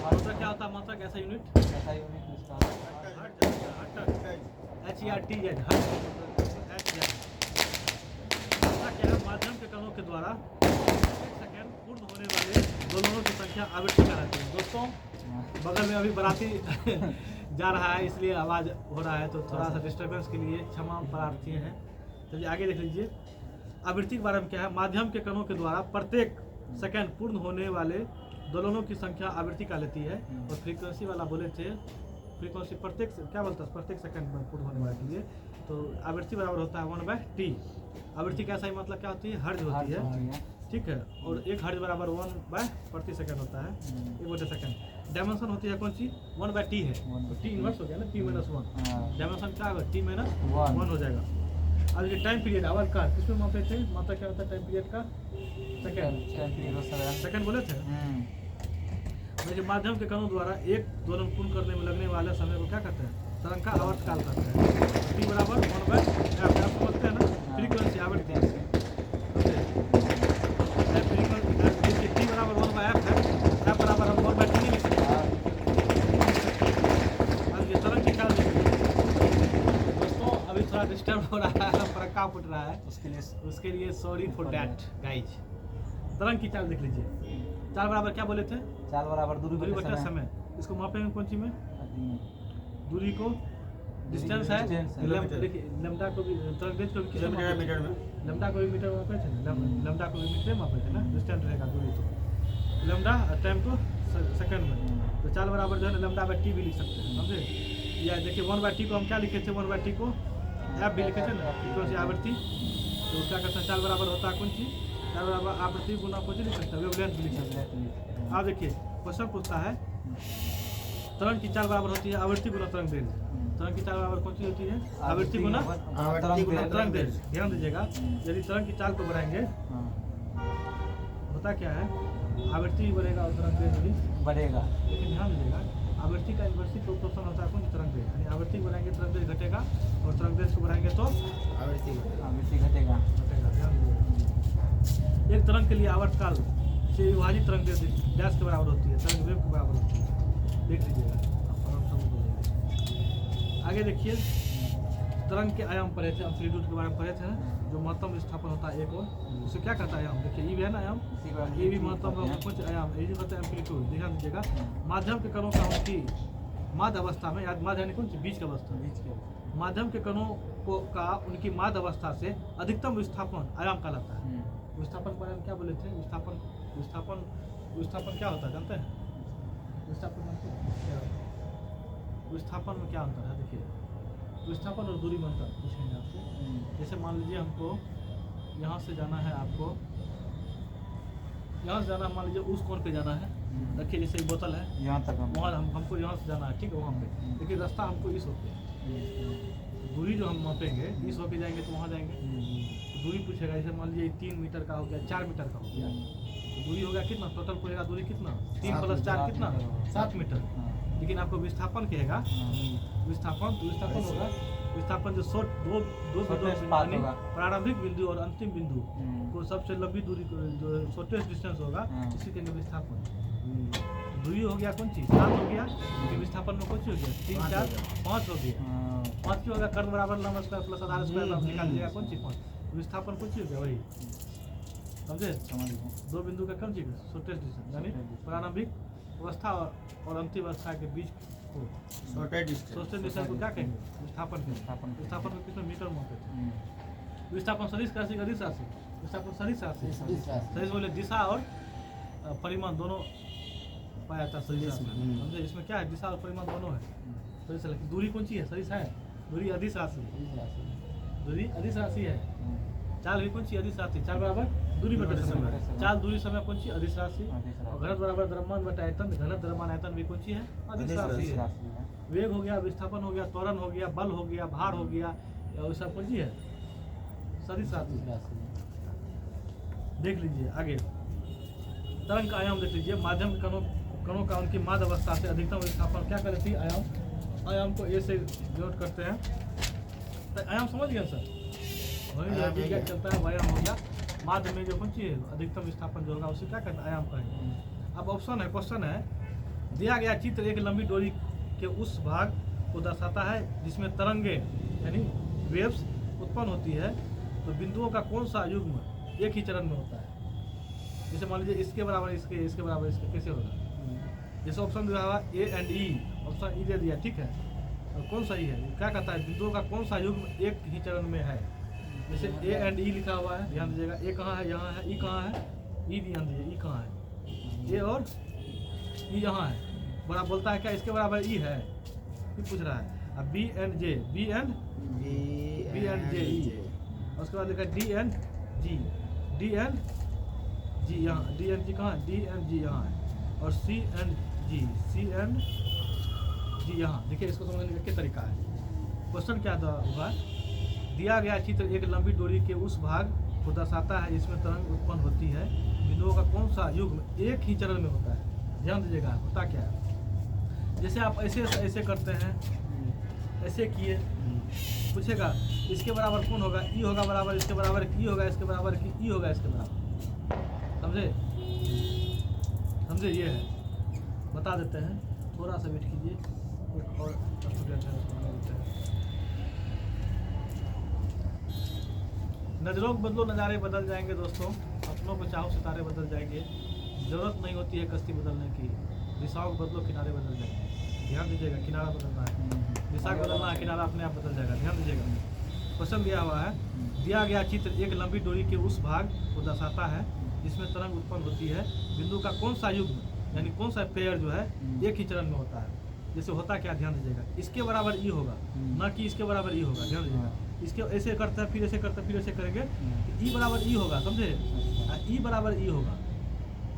मात्रा क्या होता है, मात्रा कैसा यूनिट, HERTZ, क्या है, माध्यम के कणों के द्वारा एक सेकंड पूर्ण होने वाले दोलनों की संख्या आवृत्ति कहलाती है। दोस्तों बगल में अभी बाराती जा रहा है, इसलिए आवाज़ हो रहा है, तो थोड़ा सा डिस्टर्बेंस के लिए क्षमा प्रार्थी हैं। चलिए आगे देख लीजिए, आवृत्ति के बारे में क्या है, माध्यम के कणों के द्वारा प्रत्येक सेकंड पूर्ण होने वाले दोलनों की संख्या आवृत्ति कहलाती है। और फ्रीक्वेंसी वाला बोले थे, फ्रीक्वेंसी प्रत्येक क्या बोलता है, प्रत्येक सेकंड में पूर्ण होने वाले के लिए, तो आवृत्ति बराबर होता है 1/t। आवृत्ति का ऐसा ही मतलब क्या होती है, हर्ज होती है, ठीक है, और एक हर्ज बराबर 1/प्रति सेकंड होता है, 1/सेकंड। डायमेंशन होती है कौन सी, 1/t है, तो t इनवर्स हो गया ना, t - 1, डायमेंसन क्या होगा, t - 1 हो जाएगा। अब ये टाइम पीरियड आवर्त काल किसमें मापे थे, मात्रा क्या होता है टाइम पीरियड का, सेकंड बोले थे। देखिए माध्यम के कणों द्वारा एक दोलन पूर्ण करने में लगने वाले समय को क्या कहते हैं, तरंग का आवर्त काल कहते हैं। t बराबर 1/f, आप समझते हैं ना, फ्रीक्वेंसी आवृत्ति, t बराबर 1/f है, f बराबर हम 1/t नहीं लिख सकते। अब ये तरंग की चाल दोस्तों अभी थोड़ा डिस्टर्ब हो रहा है, फरक्का फुट रहा है, उसके लिए सॉरी फॉर दैट गाइज। तरंग की चाल देख लीजिए, चाल बराबर क्या बोले थे, चाल बराबर दूरी बटा समय, इसको मापे में कौन सी में, दूरी को डिस्टेंस है, देखिए लैम्डा को भी तरंगदैर्घ्य को भी मीटर में, लैम्डा को भी मीटर में मापे थे ना, लैम्डा को भी मीटर में मापे थे ना, डिस्टेंस रहेगा दूरी तो लैम्डा, टाइम को सेकंड में, तो चाल बराबर जो है ना λ/t भी लिख सकते हैं, समझे। या देखिए 1/t को हम क्या लिखे थे, 1/t को f भी लिखे थे ना, फ्रीक्वेंसी आवृत्ति, तो क्या करते हैं, चाल बराबर होता है कौन सी, चाल बराबर आवृत्ति गुना कौन सी लिख सकते हैं, वेवलेंथ भी लिख सकते हैं। आप देखिए क्वेश्चन पूछता है, तरंग की चाल बराबर होती है आवृत्ति गुना तरंगदैर्घ्य, तरंग की चाल बराबर कौन सी होती है, आवृत्ति गुना तरंगदैर्घ्य। ध्यान दीजिएगा, यदि तरंग की चाल को बढ़ाएंगे होता क्या है, आवृत्ति भी बढ़ेगा और तरंगदैर्घ्य भी बढ़ेगा, लेकिन ध्यान दीजिएगा आवृत्ति का इन्वर्सिटी प्रोपोर्शन होता है कौन तरंग दैर्घ्य, यानी आवृत्ति बढ़ाएंगे तरंग दैर्घ्य घटेगा और तरंग दैर्घ्य को बढ़ाएंगे तो आवृत्ति आवृत्ति घटेगा। घटेगा। ध्यान दीजिएगा। एक तरंग के लिए आवर्तकाल से विभाजित तरंग दैर्घ्य डैश के बराबर होती है, तरंग वेव के बराबर होती है। देख लीजिएगा, आगे देखिए तरंग के आयाम पढ़े थे, एम्पलीट्यूड के बारे में पढ़े थे, जो महत्तम विस्थापन होता है एक और उसे क्या कहता है आयाम। देखिए ई भी है ना आयाम, ये भी महत्तम कुछ आयाम ये जो कहते हैं एम्पलीट्यूड। ध्यान दीजिएगा, माध्यम के कणों का उनकी माध्य अवस्था में, याद माध्य यानी कौन सी बीच की अवस्था, माध्यम के कणों को का उनकी माध्य अवस्था से अधिकतम विस्थापन आयाम कहलाता है। विस्थापन के बारे में क्या बोले थे, विस्थापन विस्थापन विस्थापन क्या होता है जानते हैं, विस्थापन में विस्थापन में क्या अंतर है। देखिए विस्थापन और दूरी में अंतर पूछेंगे आपसे। जैसे मान लीजिए हमको यहाँ से जाना है, आपको यहाँ से जाना, मान लीजिए उस कोण पे जाना है, देखिए जैसे एक बोतल है यहाँ तक वहाँ हमको यहाँ से जाना है, ठीक है वहाँ पे, लेकिन रास्ता हमको इस होके, दूरी जो हम मापेंगे इस होके जाएंगे तो वहाँ जाएंगे, तो दूरी पूछेगा। जैसे मान लीजिए 3 मीटर का हो गया, 4 मीटर का हो गया, तो दूरी हो गया कितना, टोटल पूरेगा दूरी कितना, 3 + 4 कितना 7 मीटर। लेकिन आपको विस्थापन कहेगा, विस्थापन तो विस्थापन होगा, विस्थापन जो शॉर्ट दो यानी प्रारंभिक बिंदु और अंतिम बिंदु को सबसे लंबी दूरी को जो शॉर्टेस्ट डिस्टेंस होगा इसी के लिए विस्थापन। दूरी हो गया कौन चीज 7 हो गया, लेकिन विस्थापन में कौन सी हो गया 3 4 5 हो गया, 5 की होगा कर्ण बराबर लंबा स्क्वायर प्लस आधार स्क्वायर आप निकाल दीजिएगा कौन चीज 5, विस्थापन कौन सी हो गया वही, समझे। दो बिंदु का कौन चीज शॉर्टेस्ट डिस्टेंस यानी प्रारंभिक अवस्था और अंतिम अवस्था के बीच को शॉर्टेस्ट डिस्टेंस को क्या कहेंगे, विस्थापन कहेंगे। विस्थापन को किसमें मीटर में मापते थे। विस्थापन सदिश राशि का दिशा राशि, विस्थापन सदिश राशि, सदिश बोले दिशा और परिमाण दोनों पाया जाता है सदिश राशि में, समझे। इसमें क्या है, दिशा और परिमाण दोनों है सदिश राशि। दूरी कौन सी है, सदिश है, दूरी अदिश राशि, दूरी अदिश राशि है। चाल भी कौन सी अदिश राशि, चाल बराबर दूरी बटे समय, चाल दूरी समय कौन सी अदिश राशि, और घनत्व बराबर द्रव्यमान बटे आयतन, घनत्व द्रव्यमान आयतन भी कौन सी है अदिश राशि है। वेग हो गया, विस्थापन हो गया, त्वरण हो गया, बल हो गया, भार हो गया, और सब कौन सी है सदिश राशि। देख लीजिए आगे तरंग का आयाम देख लीजिए, माध्यम के कणों का उनकी माध्य अवस्था से अधिकतम विस्थापन क्या करती है आयाम, आयाम को ए से डिनोट करते हैं। तो आयाम समझ गए सर, वही क्या चलता है आयाम हो गया, माध्य में जो कौन सी है अधिकतम विस्थापन जो होगा उसे क्या करना आयाम कहेंगे। अब ऑप्शन है, क्वेश्चन है, दिया गया चित्र एक लंबी डोरी के उस भाग को दर्शाता है जिसमें तरंगे यानी वेव्स उत्पन्न होती है, तो बिंदुओं का कौन सा युग्म एक ही चरण में होता है। जैसे मान लीजिए इसके बराबर इसके बराबर इसके, कैसे होगा, जैसे ऑप्शन दिया हुआ A and E, option E दे दिया, ठीक है, और कौन सही है, क्या कहता है बिंदुओं का कौन सा युग्म एक ही चरण में है। जैसे ए एंड ई लिखा हुआ है, ध्यान दीजिएगा, ए कहाँ है, यहाँ है, ई कहाँ है, ई ध्यान दीजिए, ई कहाँ है, ए और ई यहाँ है, बड़ा बोलता है क्या इसके बराबर ई है, ये पूछ रहा है। अब B and J, B and J E, उसके बाद लिखा D and G, D and G यहाँ, डी एंड जी कहाँ है, डी एंड जी यहाँ है, और सी and ji, C and G यहाँ। देखिए इसको समझने का क्या तरीका है। क्वेश्चन क्या हुआ, दिया गया चित्र एक लंबी डोरी के उस भाग को दर्शाता है जिसमें तरंग उत्पन्न होती है, बिंदुओं का कौन सा युग्म एक ही चरण में होता है। ध्यान दीजिएगा होता क्या है, जैसे आप ऐसे करते हैं, ऐसे किए, पूछेगा इसके बराबर कौन होगा, ई होगा बराबर इसके बराबर, ई होगा इसके बराबर, की ई होगा इसके बराबर, समझे ये है, बता देते हैं। थोड़ा सा वेट कीजिए, और स्टूडेंट है उसको बता देते हैं। नजरों को बदलो नज़ारे बदल जाएंगे दोस्तों, अपनों को चाहो सितारे बदल जाएंगे, ज़रूरत नहीं होती है कश्ती बदलने की, दिशाओं को बदलो किनारे बदल जाएंगे। ध्यान दीजिएगा, किनारा बदलना है, दिशा को बदलना है, किनारा अपने आप बदल जाएगा। ध्यान दीजिएगा, क्वेश्चन दिया हुआ है, दिया गया चित्र एक लंबी डोरी के उस भाग को दर्शाता है जिसमें तरंग उत्पन्न होती है, बिंदु का कौन सा युग्म यानी कौन सा पेयर जो है एक ही चरण में होता है। जैसे होता क्या, ध्यान दीजिएगा, इसके बराबर ई होगा, ना कि इसके बराबर ई होगा। ध्यान दीजिएगा, इसके ऐसे करते हैं, फिर ऐसे करते हैं, फिर ऐसे करेंगे, ई बराबर ई होगा, समझे, ई बराबर ई होगा।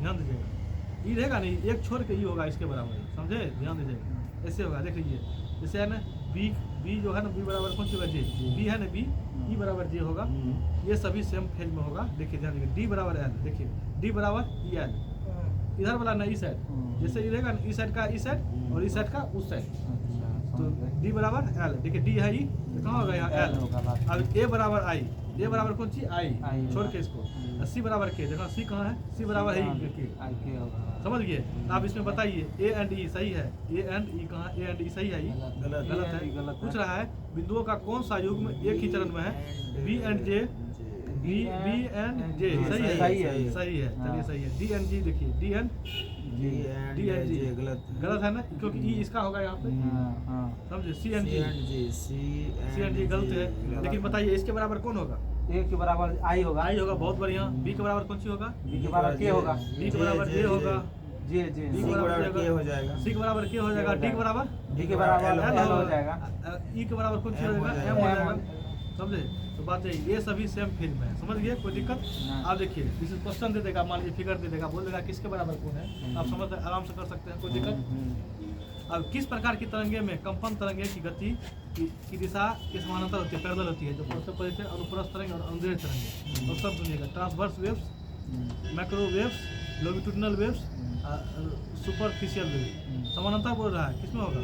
ध्यान दीजिएगा, ई रहेगा नहीं, एक छोड़ के ई होगा इसके बराबर, समझे। ध्यान दीजिएगा, ऐसे होगा, देख लीजिए, जैसे है ना बी जो है ना, बी बराबर कौन सी होगा, जे, बी है ना, बी ई बराबर जे होगा, ये सभी सेम फेज में होगा। देखिए ध्यान दीजिए, डी बराबर एल, देखिए डी बराबर ई एल, इधर वाला ना इस साइड, जैसे ये रहेगा ना इस साइड का इस साइड और इस साइड का उस साइड, तो डी बराबर एल, देखिए डी है ई, तो कहाँ होगा यहाँ एल। अब ए बराबर आई, ए बराबर कौन चीज आई, छोड़ के इसको, सी बराबर के, देखो सी कहाँ है, सी बराबर है ई के, समझ गए। आप इसमें बताइए ए एंड ई सही है, ए एंड ई कहाँ, ए एंड ई सही है, ई गलत है। पूछ रहा है बिंदुओं का कौन सा युग्म एक ही चरण में है, B and J, B and J सही है, सही है, चलिए सही है। डी एंड जी देखिए, डी एंड जी गलत है ना, क्योंकि ई इसका होगा यहाँ पे, समझे। सी एंड जी गलत है, लेकिन बताइए इसके बराबर कौन होगा, ए के बराबर आई होगा, आई होगा, बहुत बढ़िया। बी के बराबर कौन सी होगा, बी के बराबर के होगा, बी के बराबर जे होगा, जे सी के बराबर के हो जाएगा, सी के बराबर के हो जाएगा, डी के बराबर डी के बराबर एल हो जाएगा, ई के बराबर कौन सी हो जाएगा, एम हो जाएगा, समझे। तो बात यही, ये सभी सेम फील्ड में है, समझ गए, कोई दिक्कत। आप देखिए इस क्वेश्चन दे देगा, मान लीजिए फिगर दे देगा, बोल देगा किसके बराबर कौन है, आप समझ आराम से कर सकते हैं, कोई दिक्कत। अब किस प्रकार की तरंगे में कंपन तरंगे की गति की दिशा के समानांतर होती है, पैरेलल होती है, जो सबसे पहले थे अनुप्रस्थ तरंग और अनुदैर्घ्य तरंगे। तो सब सुनिएगा, transverse waves, macro waves, longitudinal waves, superficial waves. समानांतर बोल रहा है, किसमें होगा,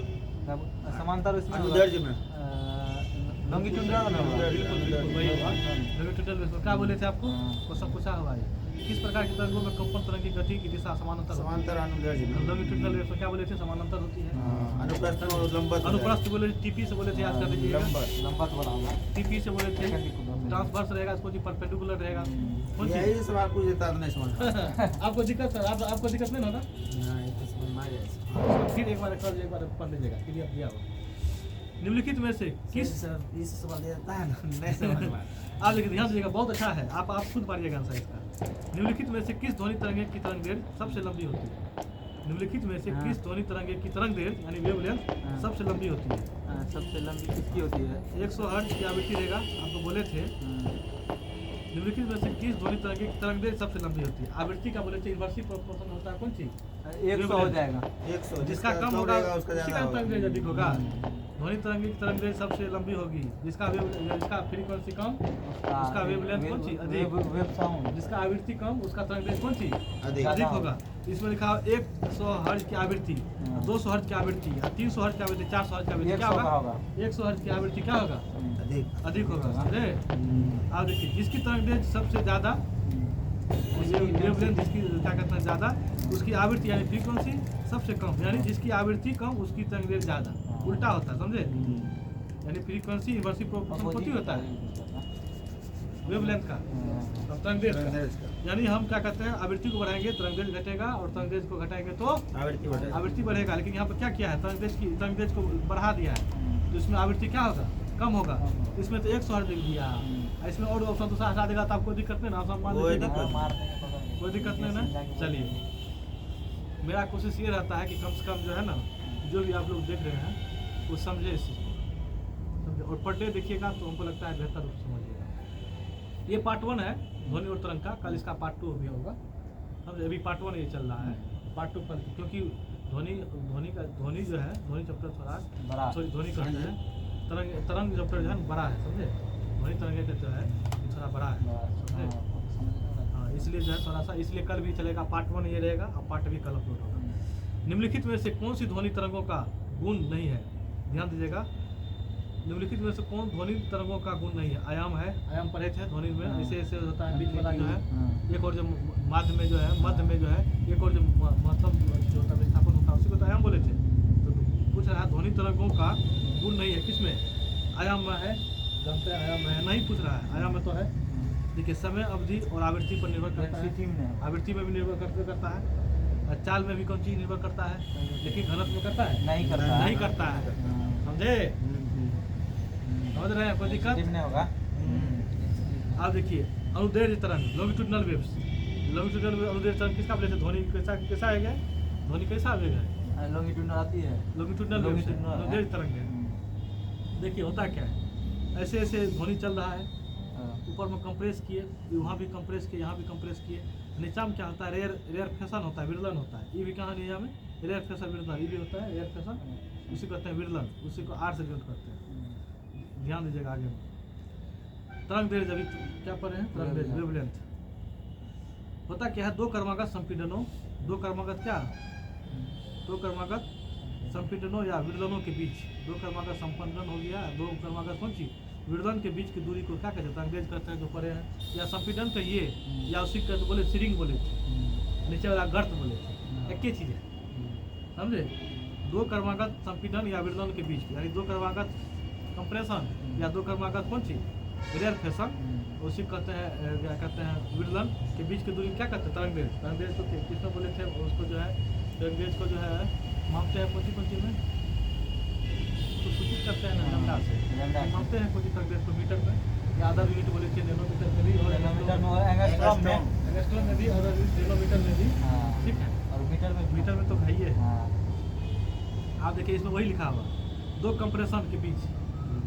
समांतर इसमें अनुदैर्घ्य में, लॉन्गिट्यूडिनल बिल्कुल वही होगा, लॉन्गिट्यूडिनल वेव्स। क्या बोले थे आपको, क्वेश्चन पूछा हुआ है, किस प्रकार की तरंगों में कंपन तरंग की गति की दिशा समानांतर समांतर अनुदैर्घ्य में, लॉन्गिट्यूडिनल वेव्स क्या बोले थे, समानांतर होती है। अनुप्रस्थ और लंबवत, अनुप्रस्थ बोले टीपी से बोले थे, याद कर लीजिएगा, लंबत वाला होगा, टीपी से बोले थे। ट्रांसवर्स रहेगा, इसको जी परपेंडिकुलर रहेगा, कौन सी यही सवाल पूछ देता तो नहीं समझ आपको दिक्कत, आपको दिक्कत नहीं होगा, नहीं तो समझ में आ जाएगा। फिर एक बार कर, एक बार पढ़ लीजिएगा, क्लियर दिया होगा। निम्नलिखित में से किस, इस सवाल देता है ना, नहीं समझ में आप देखिए ध्यान दीजिएगा, बहुत अच्छा है, आप खुद मारिएगा आंसर इसका। निम्नलिखित में से किस ध्वनि तरंगे की तरंग दैर्घ्य सबसे लंबी होती है, निम्नलिखित में से किस ध्वनि तरंगे की तरंग दैर्घ्य यानी वेवलेंथ सबसे लंबी होती है। सबसे लंबी किसकी होती है, 100 हर्ट्ज की आवृत्ति रहेगा, आपको बोले थे। निम्नलिखित में से किस ध्वनि तरंगे की तरंग दैर्घ्य सबसे लंबी होती है, आवृत्ति का बोले थे इनवर्सिव प्रोपोर्शन होता है, कौन सी, 100 हो जाएगा, 100 जिसका कम होगा उसका उसी ज्यादा का तरंग दैर्घ्य होगा। अधिक होगा। ध्वनि तरंगे की तरंग दैर्घ्य सबसे लंबी होगी, जिसका फ्रीक्वेंसी कम उसका वेवलेंथ कौन सी अधिक, वेव साउंड, जिसका आवृत्ति कम उसका तरंग दैर्घ्य कौन सी अधिक। अधिक होगा। इसमें लिखा है 100 हर्ट्ज की आवृत्ति, 200 हर्ट्ज की आवृत्ति, 300 हर्ट्ज की आवृत्ति, 400 हर्ट्ज की आवृत्ति, क्या होगा, 100 हर्ट्ज की आवृत्ति क्या होगा, अधिक होगा, समझे। आप देखिए जिसकी तरंग दैर्घ्य सबसे ज्यादा, वेवलेंथ जिसकी क्या कहते हैं ज्यादा, उसकी आवृत्ति यानी फ्रीक्वेंसी सबसे कम, यानी जिसकी आवृत्ति कम उसकी तरंग दैर्घ्य ज्यादा, उल्टा होता है, समझे। यानी फ्रीक्वेंसी इनवर्सिव प्रोपोर्शन होती होता है वेवलेंथ का, अब तरंग दैर्घ्य का। यानी हम क्या कहते हैं, आवृत्ति को बढ़ाएंगे तरंग दैर्घ्य घटेगा, और तरंग दैर्घ्य को घटाएंगे तो आवृत्ति बढ़ेगा। लेकिन यहाँ पर क्या किया है, तरंग दैर्घ्य को बढ़ा दिया है, तो इसमें आवृत्ति क्या होगा, कम होगा। इसमें तो 100 हर्ट्ज दिया, इसमें और ऑप्शन दूसरा हटा देगा तो आपको दिक्कत नहीं ना, कोई दिक्कत नहीं ना। चलिए मेरा कोशिश ये रहता है कि कम से कम जो है ना, जो भी आप लोग देख रहे हैं वो समझे इस चीज़ को, समझे, और पर डे देखिएगा तो हमको लगता है बेहतर रूप से समझिएगा। ये पार्ट 1 है ध्वनि और तरंग का, कल इसका पार्ट 2 भी होगा, समझे। अभी पार्ट 1 ये चल रहा है, पार्ट 2 पर, क्योंकि ध्वनि जो है, ध्वनि चैप्टर थोड़ा बड़ा, सॉरी ध्वनि कहते हैं, तरंग चैप्टर जो है बड़ा है, समझे। ध्वनि तरंग का जो है थोड़ा बड़ा है, समझे। हाँ, इसलिए जो है थोड़ा सा, इसलिए कल भी चलेगा, पार्ट 1 ये रहेगा और पार्ट भी कल अपलोड होगा। निम्नलिखित में से कौन सी ध्वनि तरंगों का गुण नहीं है, ध्यान दीजिएगा, निम्नलिखित में से कौन ध्वनि तरंगों का गुण नहीं है। आयाम है, आयाम पढ़े थे ध्वनि में, ऐसे ऐसे होता है, बीच वाला जो है, एक और जो मध्य में जो है, एक और जो महत्तम जो होता है विस्थापन होता है, उसी को तो आयाम बोले थे। तो पूछ रहा है ध्वनि तरंगों का गुण नहीं है, किसमें, आयाम में है, जानते हैं आयाम में है, नहीं पूछ रहा है, आयाम में तो है। देखिए समय अवधि और आवृत्ति पर निर्भर करता है, आवृत्ति में भी निर्भर करता है, चाल में भी कौन चीज निर्भर करता है, लेकिन घनत्व में करता है, नहीं करता है, समझे, समझ रहे हैं, कोई दिक्कत नहीं होगा। आप देखिए अनुदैर्घ्य तरंग, लॉन्गिट्यूडिनल वेव्स, लॉन्गिट्यूडिनल अनुदैर्घ्य तरंग किसका प्लेस है, ध्वनि कैसा आएगा, ध्वनि कैसा आएगा, लॉन्गिट्यूडिनल आती है, लॉन्गिट्यूडिनल वेव्स, अनुदैर्घ्य तरंग है। देखिए होता क्या है, ऐसे ऐसे ध्वनि चल रहा है, ऊपर में कंप्रेस किए, वहाँ भी कंप्रेस किए, यहाँ भी कंप्रेस किए, नीचा में क्या होता है, रेयर फैशन होता है, विरलन होता है, ये भी कहाँ नीचा में रेयर फैशन विरलन, ये भी होता है रेयर फैशन, उसी को कहते हैं विरलन, उसी को आर से डिनोट करते हैं। ध्यान दीजिएगा आगे में तरंग दैर्घ्य, अभी क्या पढ़े हैं, तरंग दैर्घ्य वेवलेंथ होता क्या है, दो क्रमागत संपीड़नों दो क्रमागत क्या, दो क्रमागत संपीड़नों या विदलनों के बीच, दो क्रमागत संपीड़न हो गया, दो क्रमागत कौन सी विदलन के बीच की दूरी को क्या कहते हैं, अंग्रेज कहते हैं जो परे हैं, या संपीड़न कहिए या उसी कहते बोले सिरिंग बोले थे, नीचे वाला गर्त बोले थे, एक ही चीज़ है समझे। दो क्रमागत संपीड़न या विदलन के बीच की, यानी दो क्रमागत कंप्रेशन या दो क्रमागत कौन सी रेरफेशन, उसी कहते हैं क्या कहते हैं विदलन के बीच की दूरी क्या कहते हैं, तरंगेज। तरंगेज को किसने बोले थे, उसको जो है तरंगेज को जो है मापते हैं कौन सी में, तो सूचित करते हैं ना लैम्डा से, मापते हैं कोई तरंगेज को मीटर में या आधा यूनिट बोले थे, नैनोमीटर में भी और नैनोमीटर में और एंगस्ट्रॉम में भी और नैनोमीटर में भी, ठीक है, और मीटर में तो भाई है। हाँ। आप देखिए इसमें वही लिखा हुआ, दो कंप्रेशन के बीच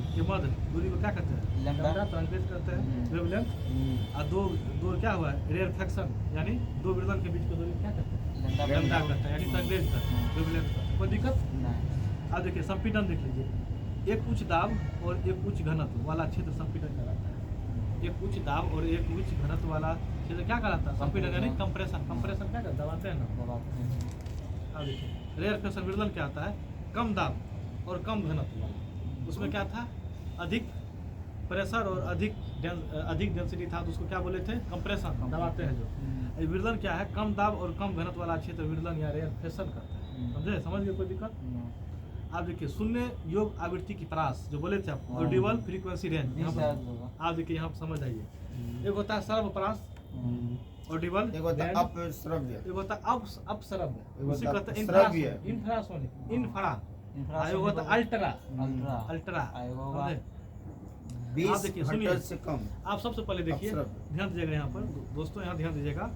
के मध्य दूरी को क्या कहते हैं, लैम्डा तरंगेज कहते हैं वेवलेंथ, और दो क्या हुआ रेरफेक्शन, यानी दो विदलन के बीच की दूरी क्या कहते हैं, लैम्डा कहते हैं, यानी तरंगेज कहते हैं, वेवलेंथ कहते हैं। कोई दिक्कत नहीं। अब देखिए संपीड़न देख लीजिए, एक उच्च दाब और एक उच्च घनत्व वाला क्षेत्र संपीड़न कहलाता है। एक उच्च दाब और एक उच्च घनत्व वाला क्षेत्र क्या कहलाता है, संपीड़न यानी कंप्रेशन। कंप्रेशन क्या कहता है, दबाते हैं ना। अब देखिए रेरफेक्शन विदलन क्या आता है, कम दाब और कम घनत्व वाला, उसमें क्या था अधिक प्रेशर और अधिक डेंसिटी था, तो उसको क्या बोले थे, कंप्रेशन, दबाते हैं जो। विदलन क्या है, कम दाब और कम घनत्व वाला क्षेत्र विदलन या रेरफेक्शन करता है, समझे, समझ गए, कोई दिक्कत। आप देखिए शून्य योग आवृत्ति की परास जो बोले थे आप, ऑडिबल फ्रीक्वेंसी रेंज, आप देखिए यहाँ समझ आइए, एक होता है सर्व परास ऑडिबल, एक होता है अपश्रव्य, एक होता है अपश्रव्य, उसी कहते हैं श्रव्य, इंफ्रासोनिक, इंफ्रा, आयोग होता है अल्ट्रा, अल्ट्रा, समझे। 20 देखिए, हर्ट्ज सुनिए। से कम। आप सबसे पहले देखिए, अपश्रव्य। ध्यान दीजिएगा यहाँ पर दोस्तों, यहाँ ध्यान दीजिएगा,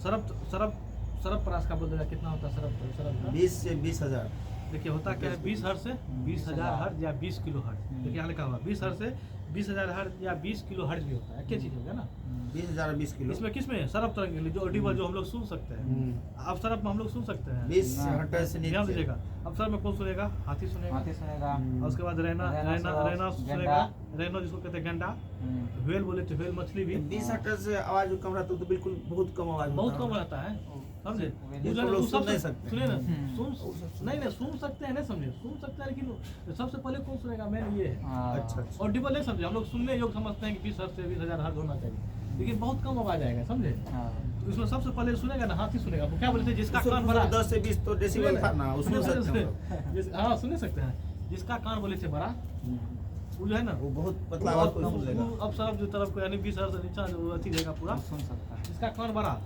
सरब परास का बोल देगा कितना होता है सरब का, 20 से 20,000। देखिए होता क्या है, 20 हर्ट्ज से 20,000 हर्ट्ज या 20 किलो हर्ट्ज, देखिए यहाँ लिखा हुआ 20 हर्ट्ज से 20,000 हर्ट्ज या 20 किलो हर्ट्ज भी होता है, क्या चीज़ हो गया ना। 20,000 20 किलो। इसमें किसमें सरब तरंग के लिए जो ऑडिबल जो हम लोग सुन सकते हैं, अब सरब में हम लोग सुन सकते हैं, 20 हर्ट्ज से ध्यान नीचे। दीजिएगा। अब सरब में कौन सुनेगा, हाथी सुनेगा, और उसके बाद रैना सुनेगा, रैनो जिसको कहते हैं गेंडा, व्हेल बोले तो व्हेल मछली भी। 20 हर्ट्ज से आवाज कम रहता तो बिल्कुल बहुत कम आवाज, बहुत कम रहता है, समझे। लोग सुन नहीं सकते। सुनिए ना, नहीं सुन सकते हैं, नहीं समझे, सुन सकते हैं, लेकिन सबसे पहले कौन सुनेगा, मैंने ये है। अच्छा। ऑडिबल नहीं समझे, हम लोग सुनने योग समझते हैं कि 20 हर्ट्ज से 20,000 हर्ट्ज होना चाहिए, लेकिन बहुत कम आवाज आएगा, समझे। तो इसमें सबसे पहले सुनेगा ना, हाथी सुनेगा, वो क्या बोलते हैं, जिसका कान बड़ा, 10 से 20 तो डेसिबल था ना, उसमें सकते हैं। हाँ सुन सकते हैं, जिसका कान बोले थे बड़ा, वो जो है ना, वो बहुत पतला आवाज को सुन लेगा। अब सरब जो तरफ को यानी 20 हर्ट्ज से नीचा जो अथी रहेगा पूरा सुन सकता है। जिसका कान बड़ा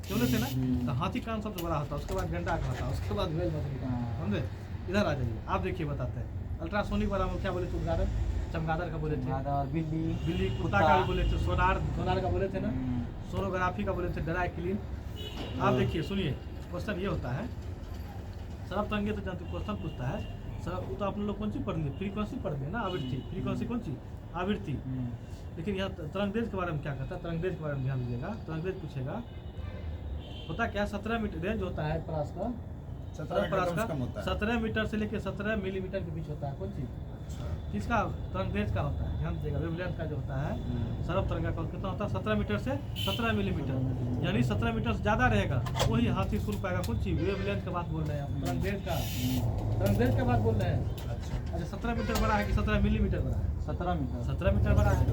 बोले थे ना, तो हाथी कान सबसे बड़ा होता है, उसके बाद गेंडा का होता है, उसके बाद व्हेल मछली का, समझे। इधर आ जाइए, आप देखिए बताते हैं। अल्ट्रासोनिक वाला में क्या बोले थे, उदाहरण चमगादड़ का बोले थे, बिल्ली, कुत्ता का भी बोले थे, सोनार का बोले थे ना, सोनोग्राफी का बोले थे, ड्राई क्लीन। आप देखिए सुनिए, क्वेश्चन ये होता है, सरब तरंगे तो जानते क्वेश्चन पूछता है सर, वो तो आप लोग कौन सी पढ़ लिए, फ्रीक्वेंसी पढ़ लिए ना, आवृत्ति, फ्रीक्वेंसी कौन सी, आवृत्ति। लेकिन यहाँ तरंगदेज के बारे में क्या कहता है, तरंगदेज के बारे में ध्यान दीजिएगा। तरंगदेज पूछेगा, होता क्या 17 मीटर रेंज होता है परास का, 17 मीटर से लेकर 17 मिलीमीटर के बीच होता है, कौन सी, किसका, तरंगदेज का होता है, ध्यान दीजिएगा। वेवलेंथ का जो होता है सरब तरंग का कितना होता है, 17 मीटर से 17 मिलीमीटर, यानी 17 मीटर से ज़्यादा रहेगा वही हाथी सुन पाएगा, कौन सी, वेवलेंथ का बात बोल रहे हैं आप, तरंगदेज का बात बोल रहे हैं। अच्छा 17 मीटर बड़ा है कि 17 मिलीमीटर बड़ा है, 17 मीटर बड़ा है,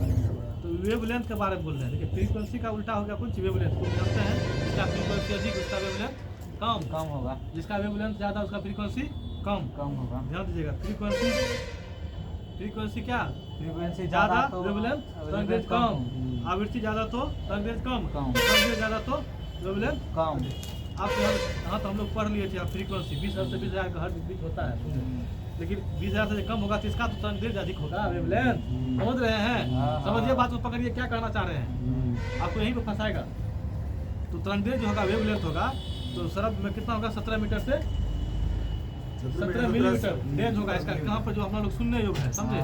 तो वेवलेंथ के बारे में बोल रहे हैं। देखिए फ्रीक्वेंसी का उल्टा हो गया, कौन सी, वेवलेंथ को जानते हैं, जिसका फ्रीक्वेंसी अधिक उसका वेवलेंथ कम होगा, जिसका वेवलेंथ ज़्यादा उसका फ्रीक्वेंसी कम होगा। ध्यान दीजिएगा, फ्रीक्वेंसी क्या, फ्रीक्वेंसी ज़्यादा वेवलेंथ तरंगदैर्घ्य कम, आवृत्ति ज़्यादा तो तरंगदैर्घ्य कम, तरंगदैर्घ्य ज़्यादा तो वेवलेंथ कम। आप यहाँ तो हम लोग पढ़ लिए थे, आप फ्रीक्वेंसी 20 हर्ट्ज से 20,000 का हर बीच होता है, लेकिन 20,000 से कम होगा तो इसका तो तरंगदैर्घ्य अधिक होगा, वेवलेंथ, समझ रहे हैं, समझिए बात को, पकड़िए क्या कहना चाह रहे हैं, आपको यहीं पर फंसाएगा। तो तरंगदैर्घ्य जो होगा वेवलेंथ होगा, तो सरब में कितना होगा, 17 मीटर से 17 मिलीमीटर रेंज होगा इसका, कहाँ पर जो हम लोग सुनने योग्य है, समझे।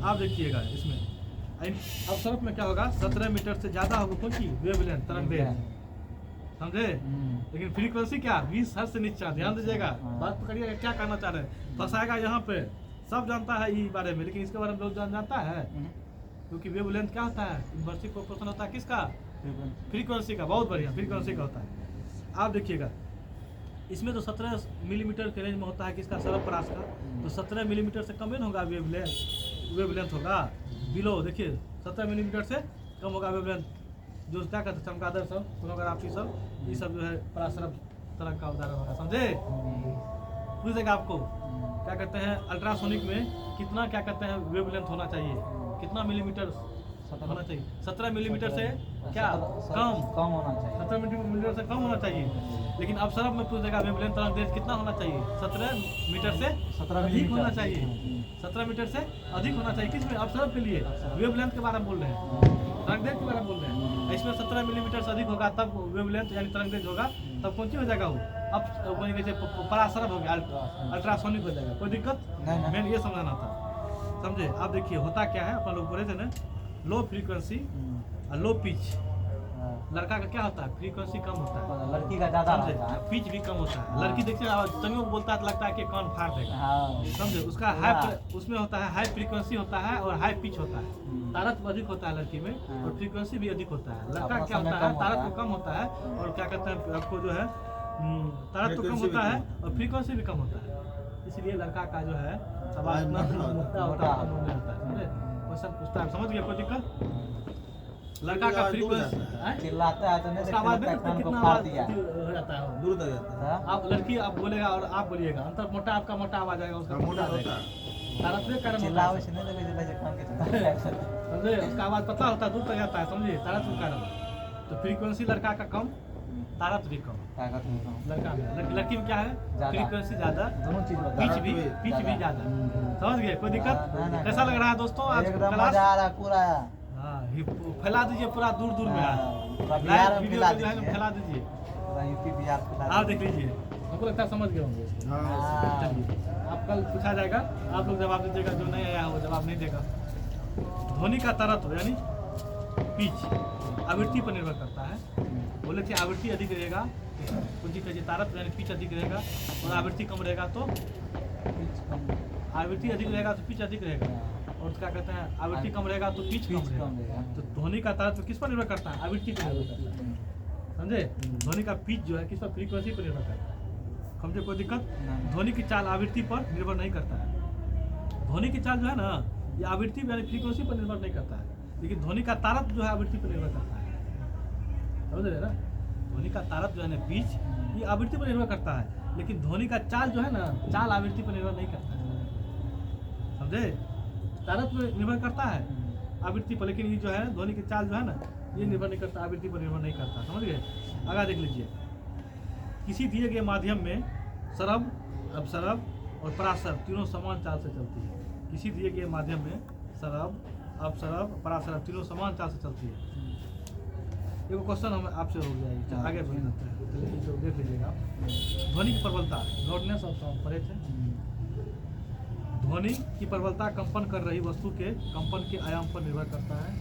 आप देखिएगा इसमें, अब सरब में क्या होगा, 17 मीटर से ज़्यादा होगा कौन सी, वेवलेंथ तरंगदैर्घ्य, समझे। लेकिन फ्रीक्वेंसी क्या, 20 हर्ट्ज से नीचा, ध्यान दीजिएगा, बात पकड़िएगा क्या कहना चाह रहे हैं, फंसाएगा यहाँ पे। सब जानता है ये बारे में, लेकिन इसके बारे में लोग जानता है, क्योंकि वेवलेंथ क्या होता है, इन्वर्सिव प्रोपोर्शन होता है किसका, फ्रीक्वेंसी का, बहुत बढ़िया फ्रीक्वेंसी का होता है। आप देखिएगा इसमें तो 17 मिलीमीटर के रेंज में होता है किसका सरब परास का, तो 17 मिलीमीटर से कम ही होगा वेवलेंथ होगा बिलो। देखिए 17 मिलीमीटर से कम होगा वेवलेंथ, जो क्या कहते हैं चमगादड़ सब, सोनोग्राफी सब, ये सब जो है परासरब तरंग का उदाहरण होगा। समझे? पूछेगा आपको क्या कहते हैं अल्ट्रासोनिक में कितना क्या कहते हैं वेवलेंथ होना चाहिए, कितना मिलीमीटर होना चाहिए? 17 मिलीमीटर से क्या कम होना चाहिए। 17 मिलीमीटर से कम होना चाहिए। लेकिन अब सरब में पूछेगा वेवलेंथ तरंग दैर्घ्य कितना होना चाहिए? 17 मीटर से 17 अधिक होना चाहिए। 17 मीटर से अधिक होना चाहिए किसमें? अब सरब के लिए वेवलेंथ के बारे में बोल रहे हैं, तरंग दैर्घ्य के बारे में बोल रहे हैं। इसमें 17 मिलीमीटर से अधिक होगा तब वेवलेंथ यानी तरंग दैर्घ्य होगा, तब कौन सी हो जाएगा वो? अब वही कैसे परासरब हो गया, अल्ट्रासोनिक हो जाएगा। कोई दिक्कत नहीं। मेन ये समझाना था, समझे? अब देखिए होता क्या है, अपन लोग बोले थे ना लो फ्रीक्वेंसी और लो पिच। लड़का का क्या होता है? फ्रीक्वेंसी कम होता है, लड़की का ज्यादा समझे? होता है। पिच भी कम होता है। लड़की देखिए तंगियों को बोलता है तो लगता है कि कान फाड़ देगा, हाँ। समझे? उसका हाई उसमें होता है हाई फ्रीक्वेंसी होता है और हाई पिच होता है। तारत अधिक होता है लड़की में और फ्रीक्वेंसी भी अधिक होता है। लड़का क्या होता है? तारत को कम होता है और क्या कहते हैं आपको जो है तारत तो कम होता है और फ्रीक्वेंसी भी कम होता है। इसलिए लड़का का जो है आवाज मोटा होता है, समझे? क्वेश्चन पूछता है, समझ गया? कोई दिक्कत? लड़का का फ्रीक्वेंसी चिल्लाता है तो नहीं उसका आवाज देखते कान को कितना फाड़ आवाज दिया। हो जाता है। दूर तक जाता है। आप लड़की आप बोलेगा और आप बोलिएगा, अंतर मोटा आपका मोटा आवाज आएगा, उसका मोटा होता आएगा। है। तारत के कारण होता चिल्लावे है, से नहीं देखे जैसे कान के चिल्लाते समझे? उसका आवाज पता होता है, दूर तक जाता है, समझे? तारत के कारण। तो फ्रीक्वेंसी लड़का का कम, तारत भी कम ताकत नहीं कम। लड़का में। लड़की में क्या है? ज्यादा। फ्रीक्वेंसी ज्यादा, दोनों चीज होता पिच है। भी ज्यादा। समझ गए? कोई दिक्कत? ना। कैसा लग रहा है दोस्तों आज एकदम क्लास? मजा आ रहा है पूरा। हाँ, फैला दीजिए पूरा दूर दूर में। पूरा बिहार लाइव में वीडियो फैला को जो है ना दीजिए। फैला दीजिए। पूरा यूपी बिहार फैला आप दीजिए। देख लीजिए, हमको लगता है समझ गए होंगे इसको। हाँ। चलिए, आप कल पूछा जाएगा, आप लोग जवाब दीजिएगा, जो नहीं आया वो जवाब नहीं देगा। ध्वनि का तरत्व यानी पिच आवृत्ति पर निर्भर करता है। बोले थे आवृत्ति अधिक रहेगा, कुछ चीज तारत्व यानी पिच अधिक रहेगा, और आवृत्ति कम रहेगा तो पिच कम। आवृत्ति अधिक रहेगा तो पिच अधिक रहेगा, और क्या कहते हैं आवृत्ति कम रहेगा तो पिच कम रहेगा। तो ध्वनि का तारत्व किस पर निर्भर करता है? आवृत्ति पर निर्भर करता है, समझे? ध्वनि का पिच जो है किस पर? फ्रीक्वेंसी पर निर्भर करता है, समझे? कोई दिक्कत? ध्वनि की चाल आवृत्ति पर निर्भर नहीं करता है। ध्वनि की चाल जो है ना ये आवृत्ति यानी फ्रीक्वेंसी पर निर्भर नहीं करता है, लेकिन ध्वनि का तारत्व जो है आवृत्ति पर निर्भर करता है, समझ रहे ना? ध्वनि का तारत्व जो है ना पिच ये आवृत्ति पर निर्भर करता है, लेकिन ध्वनि का चाल जो है ना चाल आवृत्ति पर निर्भर नहीं करता है, समझे? तारत्व पर निर्भर करता है आवृत्ति पर, लेकिन ये जो है ध्वनि की चाल जो है ना ये निर्भर नहीं करता, आवृत्ति पर निर्भर नहीं करता, समझ गए? आगे देख लीजिए, किसी दिए गए माध्यम में सरब, अपसरब और परासरब तीनों समान चाल से चलती है। किसी दिए गए माध्यम में सरब, अपसरब, परासरब तीनों समान चाल से चलती है। एक क्वेश्चन हम आपसे हो गया, आगे बढ़ जाते हैं, चलिए तो देख लीजिएगा। ध्वनि की प्रबलता, लाउडनेस ऑफ साउंड पढ़े थे। ध्वनि की प्रबलता कंपन कर रही वस्तु के कंपन के आयाम पर निर्भर करता है।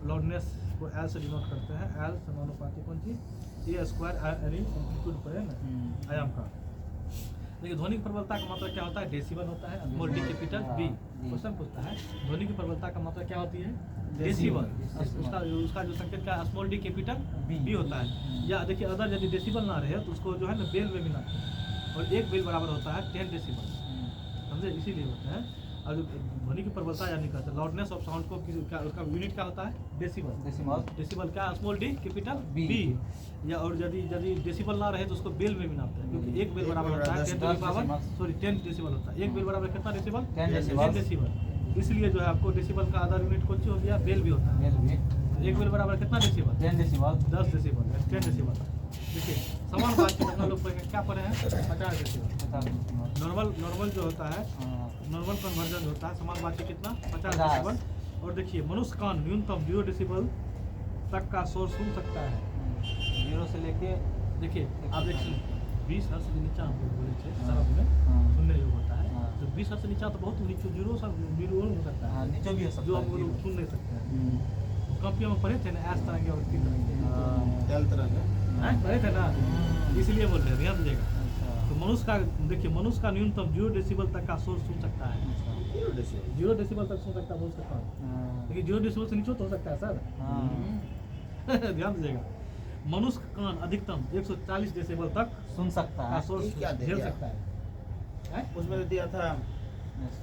लाउडनेस को एल से डिनोट करते हैं, एल समानुपाती कौन चीज? ए स्क्वायर यानी एम्पलीट्यूड पर है ना आयाम का। देखिए ध्वनि की प्रबलता का मतलब क्या होता है? डेसिबल होता है, small D capital B. Question पूछता है ध्वनि की प्रबलता का मतलब क्या होती है? डेसिबल। उसका जो संकेत क्या है? स्मॉल डी कैपिटल बी होता है। या देखिए अगर यदि डेसिबल ना रहे तो उसको जो है ना बेल में मिलाते हैं, और एक बेल बराबर होता है 10 डेसिबल, समझे? इसीलिए होता है। और ध्वनि की प्रबलता यानी कहते हैं लाउडनेस ऑफ साउंड को क्या उसका यूनिट क्या होता है? डेसिबल। डेसिबल क्या? Small D capital B. या और यदि डेसिबल ना रहे तो उसको बेल में भी नापते हैं, क्योंकि एक बेल बराबर होता है 10 डेसिबल होता है। एक बेल बराबर कितना डेसिबल? 10 डेसिबल। इसलिए जो है आपको डेसिबल का आधा यूनिट कौन सी हो गया? बेल भी होता है। एक बेल बराबर कितना डेसिबल? 10 decibel, 10 decibel. देखिए समान बातचीत हम लोग क्या पढ़े हैं? 50 डेसिबल। नॉर्मल जो होता है, नॉर्मल कन्वर्जन जो होता है, समान बातचीत कितना? 50 डेसिबल। और देखिए मनुष्य कान न्यूनतम 0 डेसिबल तक का शोर सुन सकता है। 0 से लेके देखिए आप देखिए 20 हर्ट्ज से नीचा हम लोग बोले थे सरब में सुनने योग्य होता है। तो 20 हर्ट्ज से नीचा तो बहुत नीचे 0 हो सकता है, नीचे भी हो सकता है, जो हम लोग सुन नहीं सकते हैं। कंपनी में पढ़े थे ना एस तरह के और तीन तरह के पढ़े थे ना, इसलिए बोल रहे हैं, ध्यान दीजिएगा। तो मनुष्य का देखिए मनुष्य का न्यूनतम 0 डेसिबल तक का शोर सुन सकता है। 0 डेसिबल तक सुन सकता है मनुष्य का, लेकिन 0 डेसिबल से नीचे तो हो सकता है सर। ध्यान दीजिएगा। मनुष्य का कान अधिकतम 140 डेसिबल तक सुन सकता का है। शोर ये क्या दे झेल दिया? सकता है। उसमें तो दिया था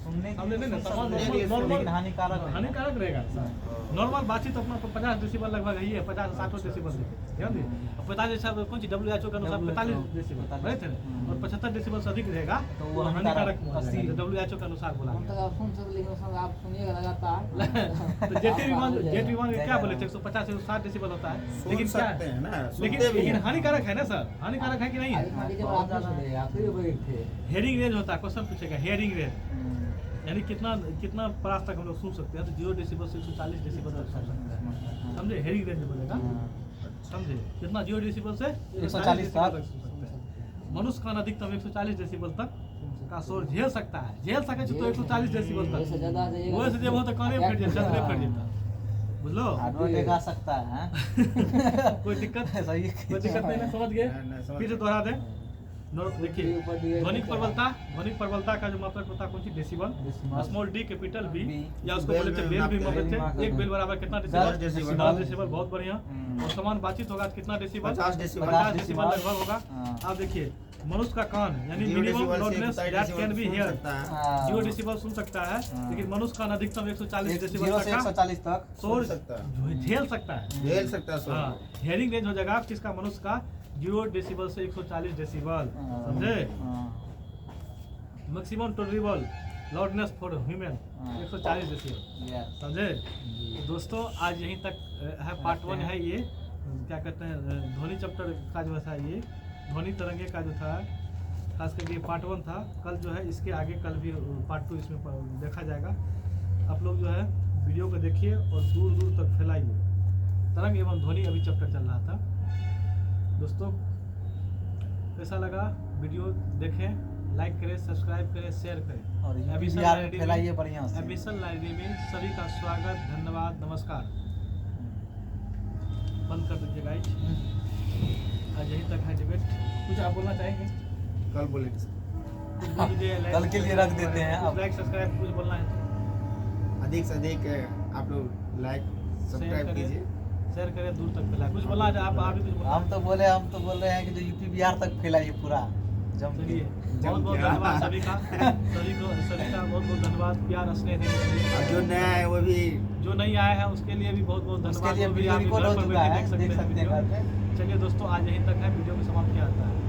सुनने हमने नहीं ना, सुन सवाल सकते हैं, नॉर्मल- लेकिन हानिकारक है। हानिकारक रहेगा सर। नॉर्मल बातचीत अपना 50 डेसिबल लगभग है, 50-60 डेसिबल ध्यान दिए। और 45 जैसा कौन सी WHO के अनुसार 45 डेसिबल राइट है, और 75 डेसिबल से अधिक रहेगा तो तो वो हानिकारक अस्सी। WHO के अनुसार बोला हम गया। तक आप सुन सकते, लेकिन उसमें आप सुनिएगा लगातार। तो जेट विमान क्या बोले थे 150 से 60 डेसिबल होता है, सुन लेकिन क्या सकते हैं ना, लेकिन सुनते भी लेकिन हैं। हानिकारक है ना सर, हानिकारक है कि नहीं है? मान लीजिए आप पूछ रहे हैं, आप फिर वही थे। हेयरिंग रेंज होता है, क्वेश्चन पूछेगा हेयरिंग रेंज हम्म, यानी कितना प्रास तक हम लोग सुन सकते हैं, तो 0 डेसिबल से 140 डेसिबल तक सुन सकते हैं, समझे? हेयरिंग रेंज बोलेगा, समझे? कितना 0 डेसिबल से 140 डेसिबल तक सुन सकते हैं। मनुष्य कान अधिकतम 140 डेसिबल तक का शोर झेल सकता है, झेल सके तो 140 डेसिबल वैसे तक, ज्यादा आ जाइएगा। वो से जब हो तो काने फट जाता, चंद्रे फट जाता, बुझलो? आदमी देखा सकता है। कोई दिक्कत सही कोई दिक्कत नहीं ना, समझ गए? नहीं, समझ फिर से गए। दोहरा दें। देखिए ऊपर दिए ध्वनिक प्रबलता का जो मात्रक होता है कौन सी decibel, decibel. Small D capital B, B. या उसको बेल बोले थे में बेल भी नापते बोलते हैं। थे। एक बेल बराबर कितना 10 डेसिबल? डेसिबल। 10 डेसिबल, बहुत बढ़िया। हम्म। और समान बातचीत होगा तो कितना डेसिबल? 50 डेसिबल। 50 डेसिबल लगभग होगा। हाँ। अब देखिए मनुष्य का कान यानी 0 मिनिमम डेसिबल से loudness 45 that can be decibel soon here, सकता है। हाँ। 0 डेसिबल सुन सकता है, हाँ। लेकिन मनुष्य कान अधिकतम 140 डेसिबल 0 से तक का 140 तक शोर सुन सकता झेल सकता है। झेल सकता है शोर। हाँ, हेयरिंग रेंज हो जाएगा किसका? मनुष्य का 0 डेसिबल से 140 डेसिबल, समझे? हाँ। Maximum tolerable loudness for human हाँ। 140 डेसिबल, Yes. समझे? तो दोस्तों आज यहीं तक है, पार्ट 1 है ये, क्या कहते हैं ध्वनि चैप्टर का जो था ये ध्वनि तरंगे का जो था, खास करके पार्ट 1 था। कल जो है इसके आगे कल भी पार्ट 2 इसमें देखा जाएगा। आप लोग जो है वीडियो को देखिए और दूर दूर तक फैलाइए। तरंग एवं ध्वनि अभी चैप्टर चल रहा था। दोस्तों कैसा लगा वीडियो? देखें, लाइक करें, सब्सक्राइब करें, शेयर करें और एमिशन यूट्यूब लाइब्रेरी में फैलाइए बढ़िया से। एमिशन लाइब्रेरी में सभी का स्वागत, धन्यवाद, नमस्कार। बंद कर दीजिए गाइज, आज यहीं तक है डिबेट। कुछ आप बोलना चाहेंगे? कल बोलेंगे सर। कुछ बोल दीजिए, like- कल के लिए रख देते हैं कुछ अब। लाइक सब्सक्राइब कुछ बोलना है तो अधिक से अधिक आप लोग लाइक सब्सक्राइब करें। कीजिए। शेयर करें, दूर तक फैलाएं। कुछ बोलना है आप भी कुछ बोलना हम तो बोले हैं कि जो यूपी बिहार तक फैलाइए पूरा जम के। चलिए, बहुत बहुत धन्यवाद सभी का, सभी का बहुत बहुत धन्यवाद, प्यार स्नेह देने के लिए। और जो नया है वो भी जो नहीं आया है उसके लिए भी बहुत बहुत उसके धन्यवाद। लिए वो भी वीडियो आप रिकॉर्ड हो घर पर चुका बैठे है, देख सकते हैं वीडियो। घर पे। चलिए दोस्तों आज यहीं तक है, वीडियो को समाप्त किया जाता है।